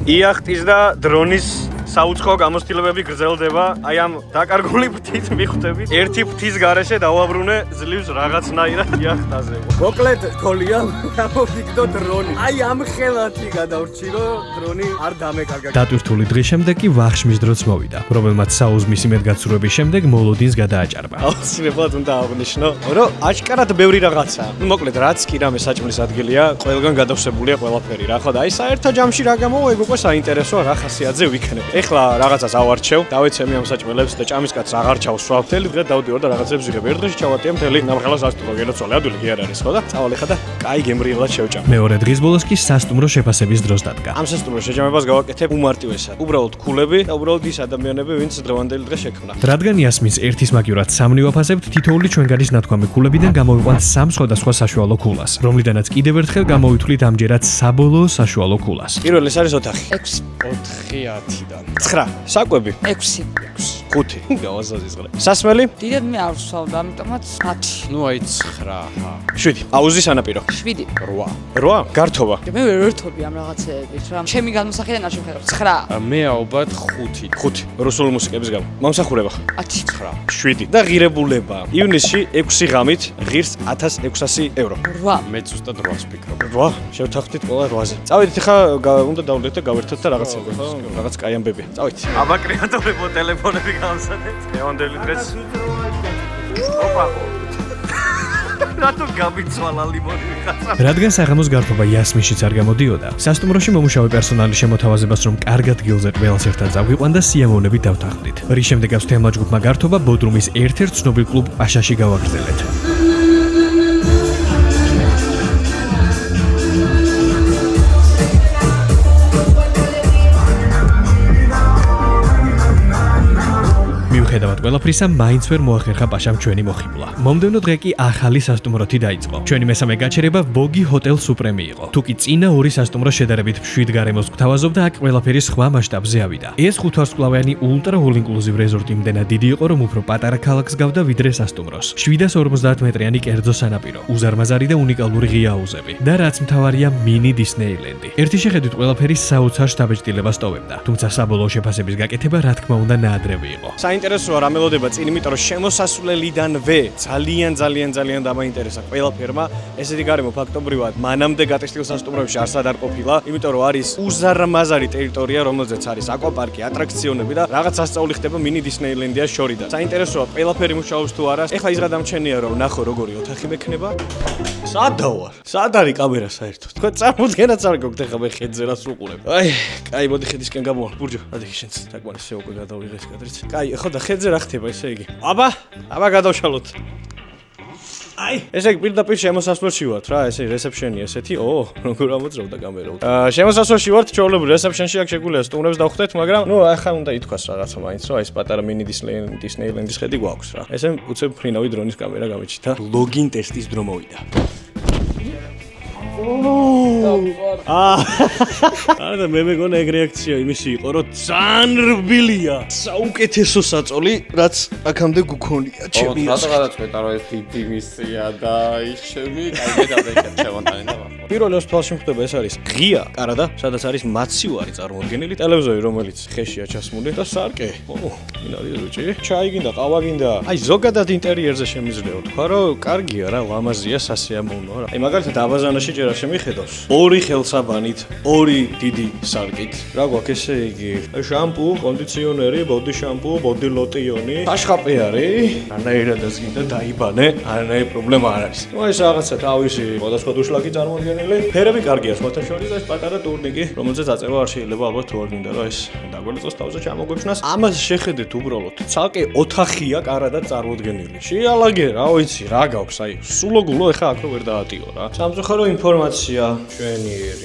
Speaker 1: იახტის და დრონის
Speaker 2: საუცხოო გამოცდილებები გრძელდება. აი ამ დაკარგული ფრთით მიხვდებით. ერთი ფრთის გარეშე დავაბრუნე ძლივს რაღაცნაირად იახტაზე.
Speaker 8: მოკლედ გოლია, გამოვიგდო დრონი. აი ამ ხელათი გადავრჩი, რომ დრონი არ დამეკარგა.
Speaker 1: დატვირთული დღის შემდეგ კი ვახშმის დროც მოვიდა, რომელმაც საუზ მისი მეტგაცრუების შემდეგ მოლოდინს გადააჭარბა.
Speaker 2: აუცილებლად უნდა აღვნიშნო, რომ აჭკარად ბევრი რაღაცაა. მოკლედ რაც კი რამე საჭმლის ადგილია, ყველგან გადავსებულია ყველაფერი რა. ხო და აი საერთო ჯამში რა გამოვა, ეგ უკვე საინტერესოა რა ხასიათზე ვიქნები. ეხლა რაღაცას ავარჩევ, დავეცემი ამ საჭმელებს და ჭამის კაცს აღარ ჩავსვა. მთელი დღე დავდივარ და რაღაცებს ვიღებ. ერთ დღეში ჩავატია მთელი ნამხელა სასტუმრო, გეროცვალე ადვილი კი არ არის, ხო და? წავალე ხა და კაი გემრიელად შევჭამ.
Speaker 1: მეორე დღის ბოლოს კი სასტუმრო შეფასების დროს დადგა.
Speaker 2: ამ სასტუმრო შეჯამებას გავაკეთებ უმარტივესად. უბრალოდ ქულები და უბრალოდ ის ადამიანები, ვინც დღევანდელი დღე შექმნა.
Speaker 1: რადგან იასმინს ერთის მაგივრად 3 ვაფასებთ, თითოეული ჩვენგანის ნათქვამი ქულებიდან გამოვიყვანთ 3 სხვადასხვა საშუალო ქულას, რომლიდანაც კიდევ ერთხელ გამოვითვლით ამჯერად საბოლოო საშუალო ქულას.
Speaker 2: პირველი ეს არის ოთახი.
Speaker 7: 6
Speaker 2: 4-10-დან. 9. საკვები.
Speaker 7: 6
Speaker 2: 5. გავაზაზიზღრე. სასმელი?
Speaker 7: დიდად მე არ ვსვავდა, ამიტომაც 10
Speaker 6: ნუ აი 9.
Speaker 2: 7. აუზის სანაპირო.
Speaker 7: 7
Speaker 2: 8. გართობა.
Speaker 7: მე ვერ ვერთობი ამ რაღაცეებით რა ჩემი განმოსახედიდან არ შევხედავ 9
Speaker 6: მე ალბათ 5.
Speaker 2: 5. რუსული მუსიკების გამო. მომსახურება.
Speaker 7: 10
Speaker 2: 7. და ღირებულება. ივნისში 6 ღამით ღირს 1600 euро.
Speaker 7: 8
Speaker 6: მე ზუსტად 8-ს ვფიქრობ.
Speaker 2: 8. შევთანხმდით ყველა 8-ზე. წავედით ხა უნდა დავდეთ და გავერთოთ და რაღაცები, ხო? რაღაც კაი ამბებია. წავედით. აბა კრეატორებო ტელეფონები გავსადეთ. დღევანდელი დღეს. ოპა. რატო გამიცვალა ლიმონი კაცო?
Speaker 1: რადგან საღამოს გართობა იასმინშიც არ გამოდიოდა, სასტუმროში მომუშავე პერსონალის შემოთავაზებას რომ კარგ ადგილზე ყველას ერთად წავიყვან და სიამოვნებით დავთანხმდით. რის შემდეგაც თემმა ჯგუფმა გართობა ბოდრუმის ერთ-ერთ ცნობილ კლუბ პაშაში გავაგრძელეთ. მიუხედავად ყველაფრისა, მაინც ვერ მოახერხა პაშამ ჩვენი მოხიბლა. მომდევნო დღე კი ახალი სასტუმროთი დაიწყო. ჩვენი მესამე გაჩერება ბოგი ჰოტელ სუპრემი იყო. თუკი წინა ორი სასტუმრო შედარებით მშვიდ გარემოს გვთავაზობდა, აქ ყველაფერი სხვა მასშტაბზე ავიდა. ეს ხუთვარსკვლავიანი ultra all inclusive resort იმდენად დიდი იყო, რომ უფრო პატარა ქალაქს გავდა ვიდრე სასტუმროს. 750 მეტრიანი კერძო სანაპირო, უზარმაზარი და უნიკალური ღია აუზები და რაც მთავარია mini Disneyland-ი. ერთი შეხედვით ყველაფერი საოცარ შთაბეჭდილებას ტოვებდა, თუმცა საბოლოო შეფასების გაკეთება რა თქმა უნდა ნაადრევი იყო.
Speaker 2: საინტერესოა რა მელოდება წინ, იმიტომ რომ შემოსასვლელიდანვე ძალიან დამაინტერესა ყველაფერმა. ესეთი გარემო ფაქტობრივად მანამდე გატეხილ სასტუმროებში არსად არ ყოფილა, იმიტომ რომ არის უზარმაზარი ტერიტორია, რომელზეც არის აკვაპარკი, ატრაქციონები და რაღაც სასწაული ხდება mini Disneyland-ია შორიდან. საინტერესოა ყველაფერი მუშაობს თუ არა. ეხლა ის გადამჩენია რომ ნახო როგორი ოთახი მექნება. სად დავარ? სად არის კამერა საერთოდ? თქვენ წარმოდგენაც არ გქონთ ეხლა მე ხედზე რას უყურებ. აი, კაი, მოდი ხედისკენ გამოვარ. ბურჯო, ადიქი შენც თაგვანისე უკვე გადავიღე ეს კადრიც. კაი, ხო და ხედზე რა ხდება ესე იგი? აბა გადავშალოთ. აი, ესე იგი პირდაპირ შემოსასვლელში ვართ რა, ესე რეცეპშენი ესეთი. როგორ ამოძრავდა კამერა. შემოსასვლელში ვართ, ჩვეულებრივ რეცეპშენში აქ შეგვიძლია სტუმრებს დავხვდეთ, მაგრამ ნუ ახლა უნდა ითქვას რაღაცა მაინც, რომ აი ეს პატარა mini Disneyland-ის ხედი გვაქვს რა. ესე უცებ ფრინავი დრონის კამერა გამიჩნდა. ლოგინ ტესტის დრო მოვიდა. არა მე მეგონა ეგ რეაქცია იმისი იყო რომ ძალიან რბილია საუკეთესო საწოლი რაც აქამდე გქონია ჩემი
Speaker 6: რატო გადაწყვეტა რომ ეს დიდი მისია და ის ჩემი კაი გადაიქეთ შევანტანი და
Speaker 2: პირველი ოს თვალში მხდება ეს არის ღია კარადა სადაც არის მაცივარი წარმოდგენილი ტელევიზორი რომელიც ხეშია ჩასმული და სარკე ვინ არის როჭი ჩაი გინდა ყავა გინდა აი ზოგადად ინტერიერზე შემიძლია ვთქვა რომ კარგია რა ლამაზია სასიამოვნოა რა აი მაგალითად აბაზანაში ჯერ არ შემიხედავს ორი ხელსაბანით, ორი დიდი სარკით. რა გვაქვს ესე იგი? შამპუ, კონდიციონერი, ბოდი შამპუ, ბოდი ლოტიონი. აშხაპი არის. რანაირადაც გინდა დაიბანე, არანაირი პრობლემა არ არის. ნუ ეს რაღაცა თავისი სხვადასხვა დუშლაკი წარმოადგენელი. ფერები კარგია, სხვათა შორის ეს პატარა ტურნიკი, რომელზეც აწევა არ შეიძლება ალბათ თუ არ გინდა რა ეს დაგველწოს თავზე ჩამოგვეშნას. ამას შეხედეთ უბრალოდ. ცალკე ოთახია კარადად წარმოდგენილი. შეალაგე, რა ვიცი, რა გაქვს აი. სულოგულო ეხა აქ რო ვერ დაატიო რა. სამწუხარო ინფორმაცია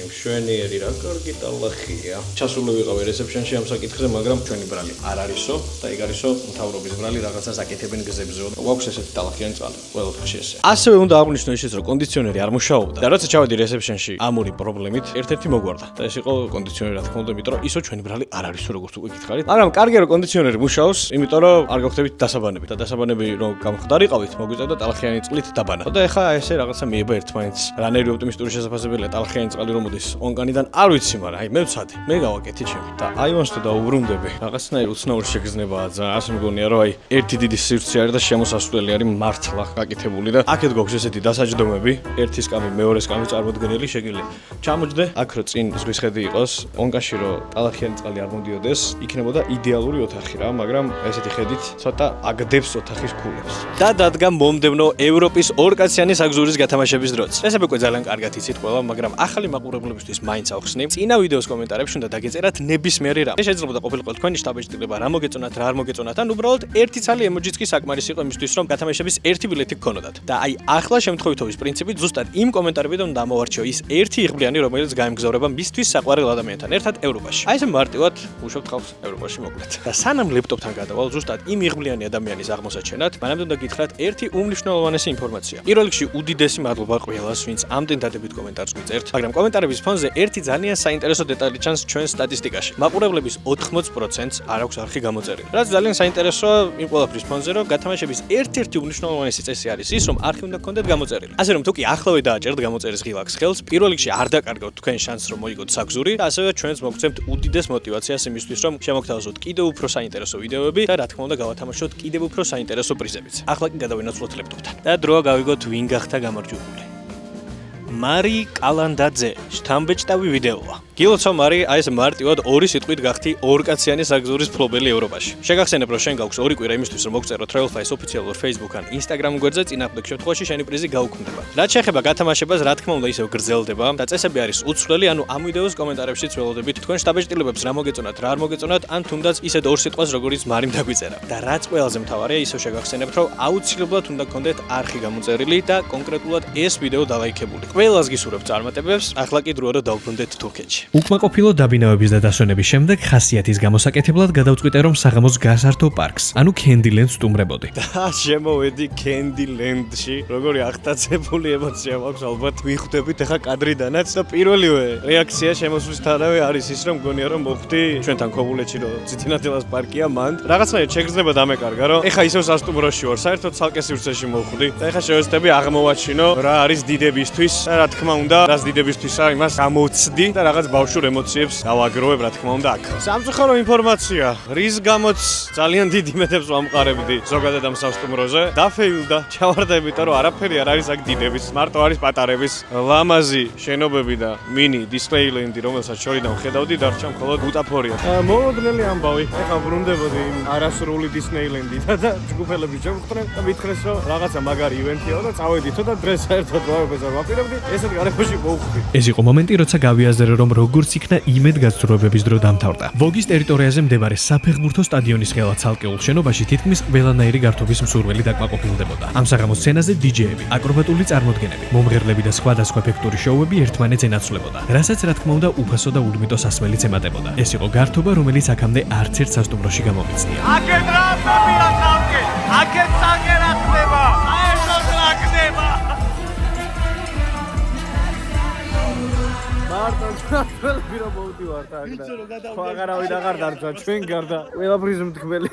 Speaker 2: მშვენიერი რა კარგი ტალახია. ჩასული ვიყავი რეცეპშენში ამ საკითხზე, მაგრამ ჩვენი ბრალი არ არისო და ეგ არისო მთავრობის ბრალი რაღაცას აკეთებენ გზებზე. გვაქვს ესეთი ტალახიანი წყალი, ყველა ოთახში ესე. ასევე უნდა აღვნიშნო ისიც, რომ კონდიციონერი არ მუშაობდა და როცა ჩავედი რეცეპშენში ამური პრობლემით ერთ-ერთი მოგვარდა. და ეს იყო კონდიციონერი, რა თქმა უნდა, იმიტომ რომ ისო ჩვენი ბრალი არ არის როგორც უკვე გითხარით. მაგრამ კარგია რომ კონდიციონერი მუშაობს, იმიტომ რომ არ გავხდებით დასაბანები. და დასაბანები რომ გამხდარიყავით, მოგვიწევდა ტალახიანი წყლით დაბანა. და ეხა ესე რაღაცა მიება ერთმანეთს. რანერი ოპტიმისტური შესაძლებლობია ტალახიანი წყალი რომ მოდის ონკანიდან არ ვიცი, მაგრამ აი მე ვცადე. მე გავაკეთე ჩემი. და აი მას თუ დაუბრუნდები. რაღაცნაირი უცნაური შეგრძნებაა ძალიან. ასე მგონია რომ აი ერთი დიდი სივრცე არის და შემოსასვლელი არის მართლა გაკეთებული და აქეთ გვაქვს ესეთი დასაჯდომები, ერთი სკამი, მეორე სკამი წარმოდგენილი შეგვიძლია. ჩამოჯდე, აქ რო წინ ზღვის ხედი იყოს, ონკაში რო ტალახიანი წყალი არ მომდიოდეს, იქნებოდა იდეალური ოთახი რა, მაგრამ ესეთი ხედით ცოტა აგდებს ოთახის ქულებს. და დადგა მომდევნო ევროპის ორკაციანი საგზურის გათამაშების დროც. ეს უკვე ძალიან კარგად იცით ყველა, მაგრამ ახალი მაყურებლებისთვის მაინც ავხსნი. წინა ვიდეოს კომენტარებში უნდა დაგეწერათ ნებისმიერი რამ. შეიძლება ყოფილიყო თქვენი შტაბეჭდილება, რა მოგეწონათ, რა არ მოგეწონათ, ან უბრალოდ ერთი ცალი ემოჯიც კი საკმარისი იყო იმისთვის, რომ გათამაშების ერთი ბილეთი გქონოდათ. და აი ახლა შემთხვევითობის პრინციპით ზუსტად იმ კომენტარებიდან დამოვარჩიო ის ერთი იღბლიანი, რომელიც გაემგზავრება მისთვის საყვარელ ადამიანთან ერთად ევროპაში. აი ესე მარტივად უშობთ ხალხს ევროპაში მოკლედ. და სანამ ლეპტოპთან გადავალ ზუსტად იმ იღბლიანი ადამიანის აღმოსაჩენად, მანამდე უნდა გითხრათ ერთი უმნიშვნელოვანესი ინფორმაცია. პირველ რიგში უდიდესი მადლობა ყველას, ვინც ამდენ დადებით კომენტარს გვიწერთ, მაგრამ კომენტარების ფონზე ერთი ძალიან საინტერესო დეტალი ჩანს ჩვენ სტატისტიკაში. მაყურებლების 80%-ს არ აქვს არხი გამოწერილი. რაც ძალიან საინტერესოა იმ ყველაფრის ფონზე, რომ გათამაშების ერთ-ერთი უმნიშვნელოვანესი წესი არის ის, რომ არხი უნდა გქონდეთ გამოწერილი. ასე რომ თუ კი ახლავე დააჭერთ გამოწერის ღილაკს ხელს, პირველ რიგში არ დაკარგავთ თქვენ შანსს, რომ მოიგოთ საგზური და ასევე ჩვენს მოგცემთ უდიდეს მოტივაციას იმისთვის, რომ შემოგთავაზოთ კიდევ უფრო საინტერესო ვიდეოები და რა თქმა უნდა გავათამაშოთ კიდევ უფრო საინტერესო პრიზებიც. ახლა კი გადავინაცვლოთ ლეპტოპთან. და დროა გავიგოთ ვინ გახდა გამარჯვებული. მარი კალანდაძე, შთამბეჭდავი ვიდეოა. გილოცავ მარი, აი ეს მარტივად ორი სიტყვით გახდი ორკაციანი საგზურის ფლობელი ევროპაში. შეგახსენებ, რომ შენ გაქვს ორი კვირა იმისთვის, რომ მოგწერო Travelfice ოფიციალურ Facebook ან Instagram გვერდზე, წინაპრდიგ შემთხვევაში შენი პრიზი გაუქმდება. რაც შეეხება გათამაშებას, რა თქმა უნდა, ისევ გრძელდება და წესები არის უცვლელი, ანუ ამ ვიდეოს კომენტარებშიც ველოდებით თქვენ შტაბეჭდილებებს რა მოგეწონათ, რა არ მოგეწონათ, ან თუნდაც ისეთ ორ სიტყვას, როგორიც მარიმ დაგვიწერა. და რაც ყველაზე მთავარია, ისევ შეგახსენებთ, რომ აუცილებლად უნდა გქონდეთ არხი გამოწერილი და კონკრეტულად ეს ვიდეო დალაიქებული. ყველას გისურვებთ წარმატებებს, ახლა კი დროა რომ დავბრუნდეთ თურქეთში.
Speaker 1: უკმაყოფილო დაბინავების და დასვენების შემდეგ ხასიათის გამოსაკეთებლად გადავწყვიტე რომ საღამოს გასართო პარკს, ანუ Candyland სტუმრებოდი.
Speaker 2: და შემოვედი Candyland-ში, როგორი აღტაცებული ემოცია მაქვს ალბათ ვიხვდებით ახლა კადრიდანაც და პირველივე რეაქცია შემოსვლისთანავე არის ის, რომ მგონია რომ მოხვდი ჩვენთან ქობულეთში, რომ ძითინათელას პარკია მანდ. რაღაცნაირად შეგრძნება დამეკარგა, რომ ეხა ისევ სასტუმროში ვარ, საერთოდ ცალკე სივრცეში მოვხვდი და ეხა შევეცდები აღმოვაჩინო რა არის დიდებისთვის და რა თქმა უნდა, რას დიდებისთვისა იმას გამოვცდი და რაღაც ბავშვურ ემოციებს გავაგროვებ, რა თქმა უნდა აქ. სამწუხარო ინფორმაცია, რის გამოც ძალიან დიდ იმედებს ვამყარებდი ზოგადად ამ სასტუმროზე. დაფეილდა, ჩავარდა, იმიტომ რომ არაფერი არ არის აქ დიდების, მარტო არის პატარების. ლამაზი შენობები და მინი დისპლეილენდი, რომელსაც შორიდან ვხედავდი, დარჩა მხოლოდ ბუტაფორია. მოულოდნელი ამბავი. ეხლა ბრუნდებოდი იმ არასრული დისპლეილენდიდან და ჯგუფელები შევხვდნენ და მითხრეს, რომ რაღაცა მაგარი ივენთია და წავედითო და დღეს საერთოდ ვაობებს არ ვაპირებდი. ესეთ გარემოში მოვხვდი.
Speaker 1: ეს იყო მომენტი, როცა გავიაზრე რომ როგორც იქნა იმედგაცრუებების დრო დამთავრდა. ვოგის ტერიტორიაზე მდებარე საფეხბურთო სტადიონის ხელა ცალკეულ შენობაში თითქმის ყველანაირი გართობის მსურველი დაკმაყოფილდებოდა. ამ საღამოს სცენაზე დიჯეები, აკრობატული წარმოდგენები, მომღერლები და სხვადასხვა ეფექტური შოუები ერთმანეთს ენაცვლებოდა. რასაც რა თქმა უნდა უფასო და ულმიტო სასმელიც ემატებოდა. ეს იყო გართობა, რომელიც აქამდე არც ერთ სასტუმროში გამომიცნია.
Speaker 8: აქეთ რა ხდებია თავკე? აქეთ საგერა ხდება. საერთოდ რა ხდება? მარტო ყველაფერი რომ მოვდივართ აქ და ხაღარავი აღარ დარჩა ჩვენ გარდა ყველაფრის მთქმელი.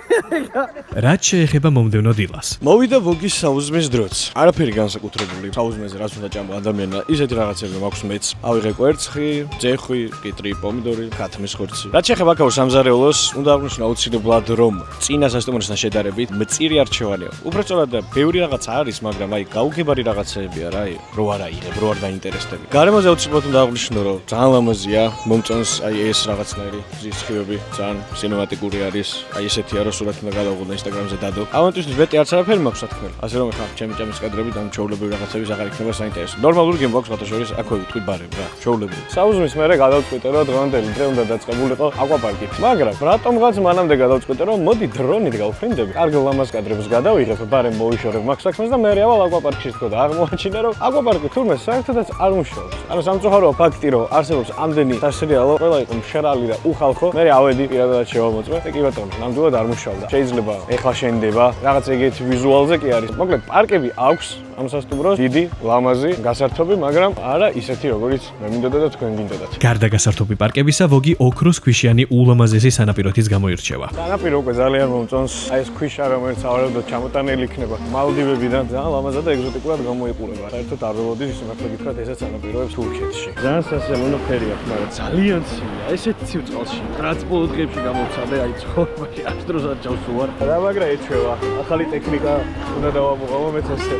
Speaker 1: რაც შეეხება მომდევნო დილას.
Speaker 2: მოვიდა ვოგის საუზმის დროც. არაფერი განსაკუთრებული. საუზმეზე რაც უნდა ჭამო ადამიანმა, ისეთი რაღაცები მაქვს მეც. ავიღე კვერცხი, ძეხვი, კიტრი, პომიდორი, ქათმის ხორცი. რაც შეეხება აქაურ სამზარეულოს, უნდა აღვნიშნო აუცილებლად, რომ წინა სასტუმროსთან შედარებით მწირი არჩევანია. უბრალოდ ბევრი რაღაცა არის, მაგრამ აი გაუგებარი რაღაცებია რა, რო არ აიღებ, რო არ დაინტერესდები. გარემოზე აუცილებლად უნდა აღვნიშნო, რომ ძალიან ლამაზია, მომწონს აი ეს რაღაცნაირი გზის სხივები, ძალიან სინემატიკური არის. აი ესეთია, რომ სურათი უნდა გადავღუნო Instagram-ზე დადო. ამათთვის მეტი არც არაფერი მაქვს სათქმელი. ასე რომ ხა ჩემი ჭამის კადრები და ჩაულებრივი რაღაცების აღარ იქნება საინტერესო. ნორმალური გემ გვაქვს ფოტოშორის, აქვე ვიტყვი ბარებ რა, ჩაულებრივი. საუზმის მერე გადავწყვიტე, რომ დღევანდელი დღე უნდა დაწყებულიყო აკვაპარკით. მაგრამ რატომღაც მანამდე გადავწყვიტე, რომ მოდი დრონით გავფრინდები. კარგ ლამაზ კადრებს გადავიღებ, ბარემ მოვიშორებ მაგ საქმეს და მერე ავალ აკვაპარკში თქო და აღმოაჩინე, რომ აკვაპარკი თურმე საერთოდაც არ მუშაობს. ანუ სამწუხაროა ფაქტი, რომ არსებობს ამდენი სასერიალო, ყველა იყო მშრალი და უხალხო. მე ავედი პირადად შევამოწმე და კი ბატონო, ნამდვილად არ მუშაობდა. შეიძლება ეხლა შენდება, რაღაც ეგეთი ვიზუალზე კი არის. მოკლედ პარკები აქვს,
Speaker 3: ამ სასტუმროს დიდი, ლამაზი, გასართობი, მაგრამ არა ისეთი, როგორც მე მინდოდა და თქვენ გინდოდათ.
Speaker 1: გარდა გასართობი პარკებისა, ვოგი ოქროს ქვიშიანი ულამაზესი სანაპიროთიც გამოირჩევა.
Speaker 3: სანაპირო უკვე ძალიან მომწონს. აი ეს ქვიშა, რომელიც ავარებდოთ ჩამოტანილი იქნება მალდივებიდან, ძალიან ლამაზად და ეგზოტიკურად გამოიყურება. საერთოდ არ ველოდი სიმართლე გითხრათ ესეც სანაპიროებს თურქეთში. ძალიან სასიამოვნო ფერი აქვს, მაგრამ ძალიან ცივია. ესეთ ცივ წყალში. რაც ბოლო დღეებში გამოვცადე, აი ცხოვრებაში ას დროსაც ჩავს უარ. რა მაგრა ეჩვევა. ახალი ტექნიკა უნდა დავამოყავო მეც ესე.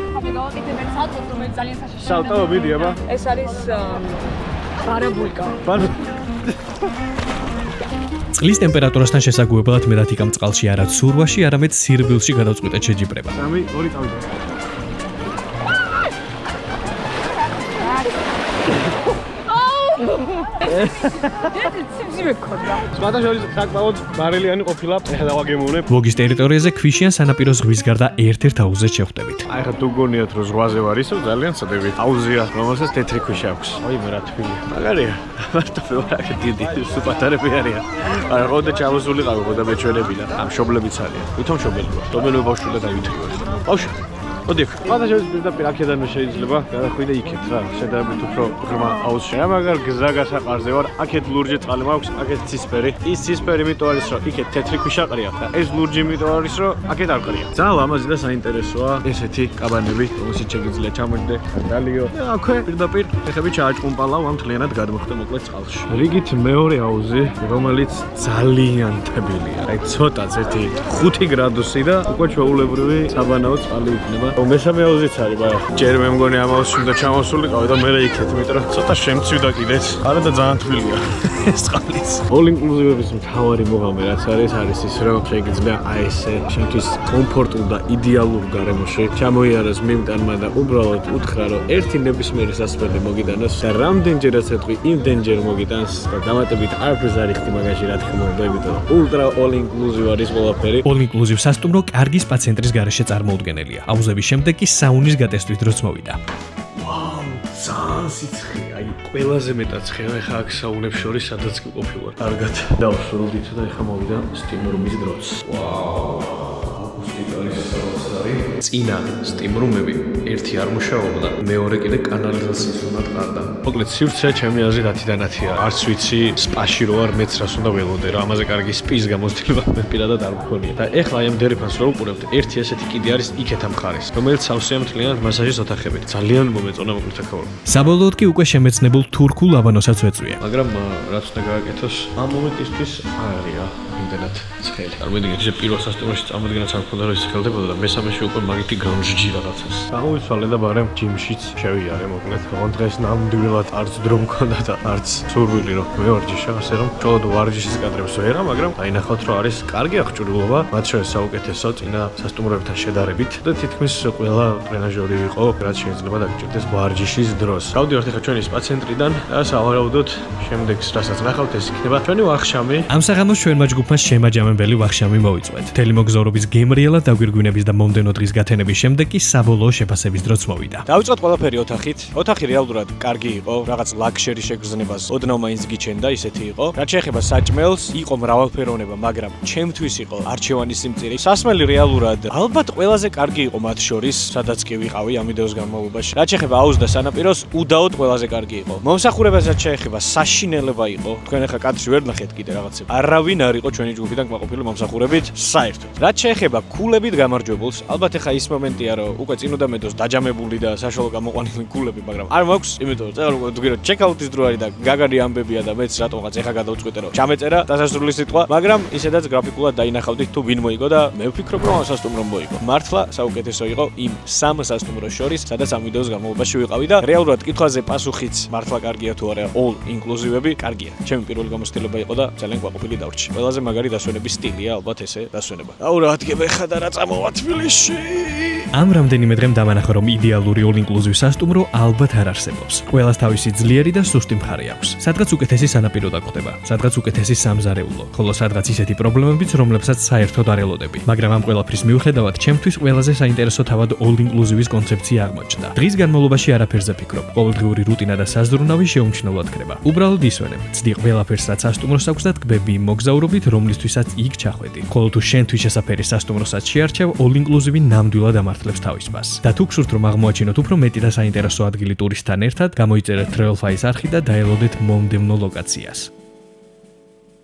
Speaker 7: გავაკეთებ ერთ სალტოს, რომელიც ძალიან საშიშია.
Speaker 3: სალტო ვიდია ბა.
Speaker 7: ეს არის არაბულკა.
Speaker 1: წყლის ტემპერატურასთან შესაგვებლად მეტად იქამ წყალში არა ცურვაში, არამედ სირბილში გადავწყვიტეთ შეჯიბრება.
Speaker 3: 3 2 წავიდე.
Speaker 7: ცივი ქონდა.
Speaker 3: სხვადასხვა საკმაოდ მარილიანი ყოფილა, ეხლა დავაგემოვნებ.
Speaker 1: ვოგის ტერიტორიაზე ქვიშიან სანაპირო ზღვის გარდა ერთ-ერთ აუზზე შევხვდებით.
Speaker 3: აი ხა თუ გონიათ რომ ზღვაზე ვარ ისო ძალიან ცდები. აუზია, რომელსაც თეთრი ქვიშა აქვს. ой, მე რა თბილია. მაგარია. მარტო ვეღარ დიდი სუპატარები არიან. არა, ყოდა ჩამოსულიყავ, ყოდა მეჩვენებინა. ამ შობლებიც არიან. ვითომ შობელი ვარ. დომენო ბავშვი და დავითრიო. ბავშვი ოდი, სხვადასხვა პირდაპირ აქედან შეიძლება გადახვიდე იქეთ რა, შედარებით უფრო ღრმა აუზში. რა მაგარ გზა გასაყარზე ვარ, აქეთ ლურჯი წყალი მაქვს, აქეთ ცისფერი. ის ცისფერი იმიტომ არის, რომ იქეთ თეთრი ქვიშა ყრია და ეს ლურჯი იმიტომ არის, რომ აქეთ არ ყრია. ძალიან ლამაზი და საინტერესოა ესეთი კაბანები, რომელშიც შეგიძლია ჩამოჯდე, გალიო. და აქვე პირდაპირ ეხები ჩააჭყუმპალავ ამ მთლიანად გადმოხდე მოკლედ წყალში. რიგით მეორე აუზი, რომელიც ძალიან თბილია. აი ცოტაც ერთი 5 გრადუსი და უკვე ჩვეულებრივი საბანაო წყალი იქნება. მესამე აუზიც არის, მაგრამ ჯერ მე მგონი ამ აუზში უნდა ჩამოსულიყავი და მე იქეთ, იმიტომ რომ ცოტა შემცვიდა კიდეც. არა და ძალიან თბილია ეს წყალიც. All inclusive-ის მთავარი მოღამე რაც არის ის, რომ შეგიძლია აი ესე შენთვის კომფორტულ და იდეალურ გარემოში ჩამოიაროს მიმტანმა და უბრალოდ უთხრა, რომ ერთი ნებისმიერი სასწრაფო მოგიტანოს და რამდენჯერაც ეთქვი, იმდენჯერ მოგიტანს და დამატებით არაფერს არ იხდი მაგაში, რა თქმა უნდა, იმიტომ რომ ultra all inclusive არის ყველაფერი.
Speaker 1: All inclusive სასტუმრო კარგი სპა ცენტრის გარეშე წარმოუდგენელია. აუზების შემდეგ კი საუნის გატესტვის დროც მოვიდა.
Speaker 3: ვაუ, ძალიან სიცხე, აი ყველაზე მეტად ცხეა ეხა აქ საუნებს შორის, სადაც კი ყოფილვარ. კარგად. დავსრულდით და ეხა მოვიდა სტიმრუმის დროც. ვაუ. წინა სტიმრუმები ერთი არ მუშაობდა, მეორე კიდე კანალიზაციის უნდა ყარდა. მოკლედ სივრცე ჩემი აზრით 10-დან-10-ია. არც ვიცი სპაში რო არ მეც რას უნდა ველოდე, რა ამაზე კარგი სპის გამოცდილება მე პირადად არ მქონია. და ეხლა ამ დერიფანს რო უყურებთ, ერთი ესეთი კიდე არის იქეთ ამ მხარეს, რომელიც სავსეა მთლიანად მასაჟის ოთახებით. ძალიან მომეწონა მოკლედ აქაურა.
Speaker 1: საბოლოოდ კი უკვე შემეცნებულ თურქულ აბანოსაც ვეწვია.
Speaker 3: მაგრამ რაც უნდა გააკეთოს, ამ მომენტისთვის არია იმდენად ცხელი. წარმოიდგინეთ, že პირველ სასტუმროში წარმოიდგინეთ არ მქონდა რომ ის ხელდებოდა და მესამეში უკვე მაგითი გამჟჯი რაღაცას. აღმოვიცვალე და ბარემ ჯიმშიც შევიარე მოკლედ. ოღონდ დღეს ნამდვილად არც დრო მქონდა და არც სურვილი რომ მევარჯიშა, ასე რომ ჩოლოდ ვარჯიშის კადრებს ვერა, მაგრამ დაინახავთ რომ არის კარგი აღჭურვილობა, მათ შორის საუკეთესო წინა სასტუმროებთან შედარებით და თითქმის ყველა ტრენაჟორი იყო, რაც შეიძლება დაგჭირდეს ვარჯიშის დროს. გავდივართ ახლა ჩვენი სპა ცენტრიდან და სავარაუდოდ შემდეგს რასაც ნახავთ ეს იქნება ჩვენი ვახშამი.
Speaker 1: ამ საღამოს ჩვენმა ჯგუფმა შემაჯამებელი ვახშამი მოვიწვეთ. მთელი მოგზაურობის გემრიელად დაგვირგვინების და მომდენო დღის გათენების შემდეგ კი საბოლოო შეფასების დროც მოვიდა.
Speaker 2: დავიწყოთ ყველაფერი ოთახით. ოთახი რეალურად კარგი იყო, რაღაც ლაქშერი შეგრძნებას ოდნავ მაინც გიჩენდა, ისეთი იყო. რაც შეეხება საჭმელს, იყო მრავალფეროვნება, მაგრამ ჩემთვის იყო არჩევანის სიმწირი. სასმელი რეალურად ალბათ ყველაზე კარგი იყო მათ შორის, სადაც კი ვიყავი ამ ვიდეოს განმავლობაში. რაც შეეხება აუზს და სანაპიროს, უდაოდ ყველაზე კარგი იყო. მომსახურებასაც შეეხება საშინელება იყო. თქვენ ახლა კადრში ვერ ნახეთ კიდე რაღაცები. არავინ არ იყო ჩვენი ჯგუფიდან კმაყოფილი მომსახურებით საერთოდ. რაც შეეხება ქულებით გამარჯვებულს, ალბათ ახლა ის მომენტია, რომ უკვე წინ უნდა მედოს დაჯამებული და საშუალო გამოყვანილი ქულები, მაგრამ არ მაქვს, იმიტომ რომ თქვენ ჩეკაუტის დრო არის და გაგარი ამბებია და მეც რატომღაც ახლა გადავწყვიტე რომ ჩამეწერა დასასრული სიტყვა, მაგრამ ისედაც გრაფიკულად დაინახავდით თუ ვინ მოიგო და მე ვფიქრობ რომ სასტუმრომ მოიგო. მართლა საუკეთესო იყო იმ სამ სასტუმროს შორის, სადაც ამ ვიდეოს განმავლობაში ვიყავი და რეალურად კითხვაზე პასუხიც მართლა კარგია თუ არა, all inclusive-ები კარგია. ჩემი პირველი გამოცდილება იყო და ძალიან ყვაყოფილი დავრჩი. ყველაზე მაგარი დასვენების სტილია ალბათ ესე დასვენება. აუ რა ადგება ხა და რა წამოვა თბილისში.
Speaker 1: ამ რამდენიმე დღემ დამანახა რომ იდეალური all inclusive სასტუმრო ალბათ არ არსებობს. ყველას თავისი ძლიერი და სუსტი მხარე აქვს. სადღაც უკეთესი სანაპირო დაგხვდება, სადღაც უკეთესი სამზარეულო, ხოლო სადღაც ისეთი პრობლემებიც, რომლებსაც საერთოდ არ ელოდები. მაგრამ ამ ყველაფრის მიუხედავად, ჩემთვის ყველაზე საინტერესო თავად all inclusive-ის კონცეფცია აღმოჩნდა. დღის განმავლობაში არაფერზე ფიქრობ. ყოველდღიური რუტინა და საზრუნავი შეუმჩნევლად ხდება. უბრალოდ ისვენებ, ცდი ყველაფერს რაც სასტუმროს აქვს და ტკბები იმ მოგზაურობით, რომლისთვისაც იქ ჩახვედი. ხოლო თუ შენთვის შესაფერი სასტუმროსაც შეარჩევ, all inclusive ექსკლუზივი ნამდვილად ამართლებს თავის მას. და თუ გსურთ რომ აღმოაჩინოთ უფრო მეტი და საინტერესო ადგილი ტურისტთან ერთად, გამოიწერეთ Travelfy-ის არხი და დაელოდეთ მომდევნო ლოკაციას.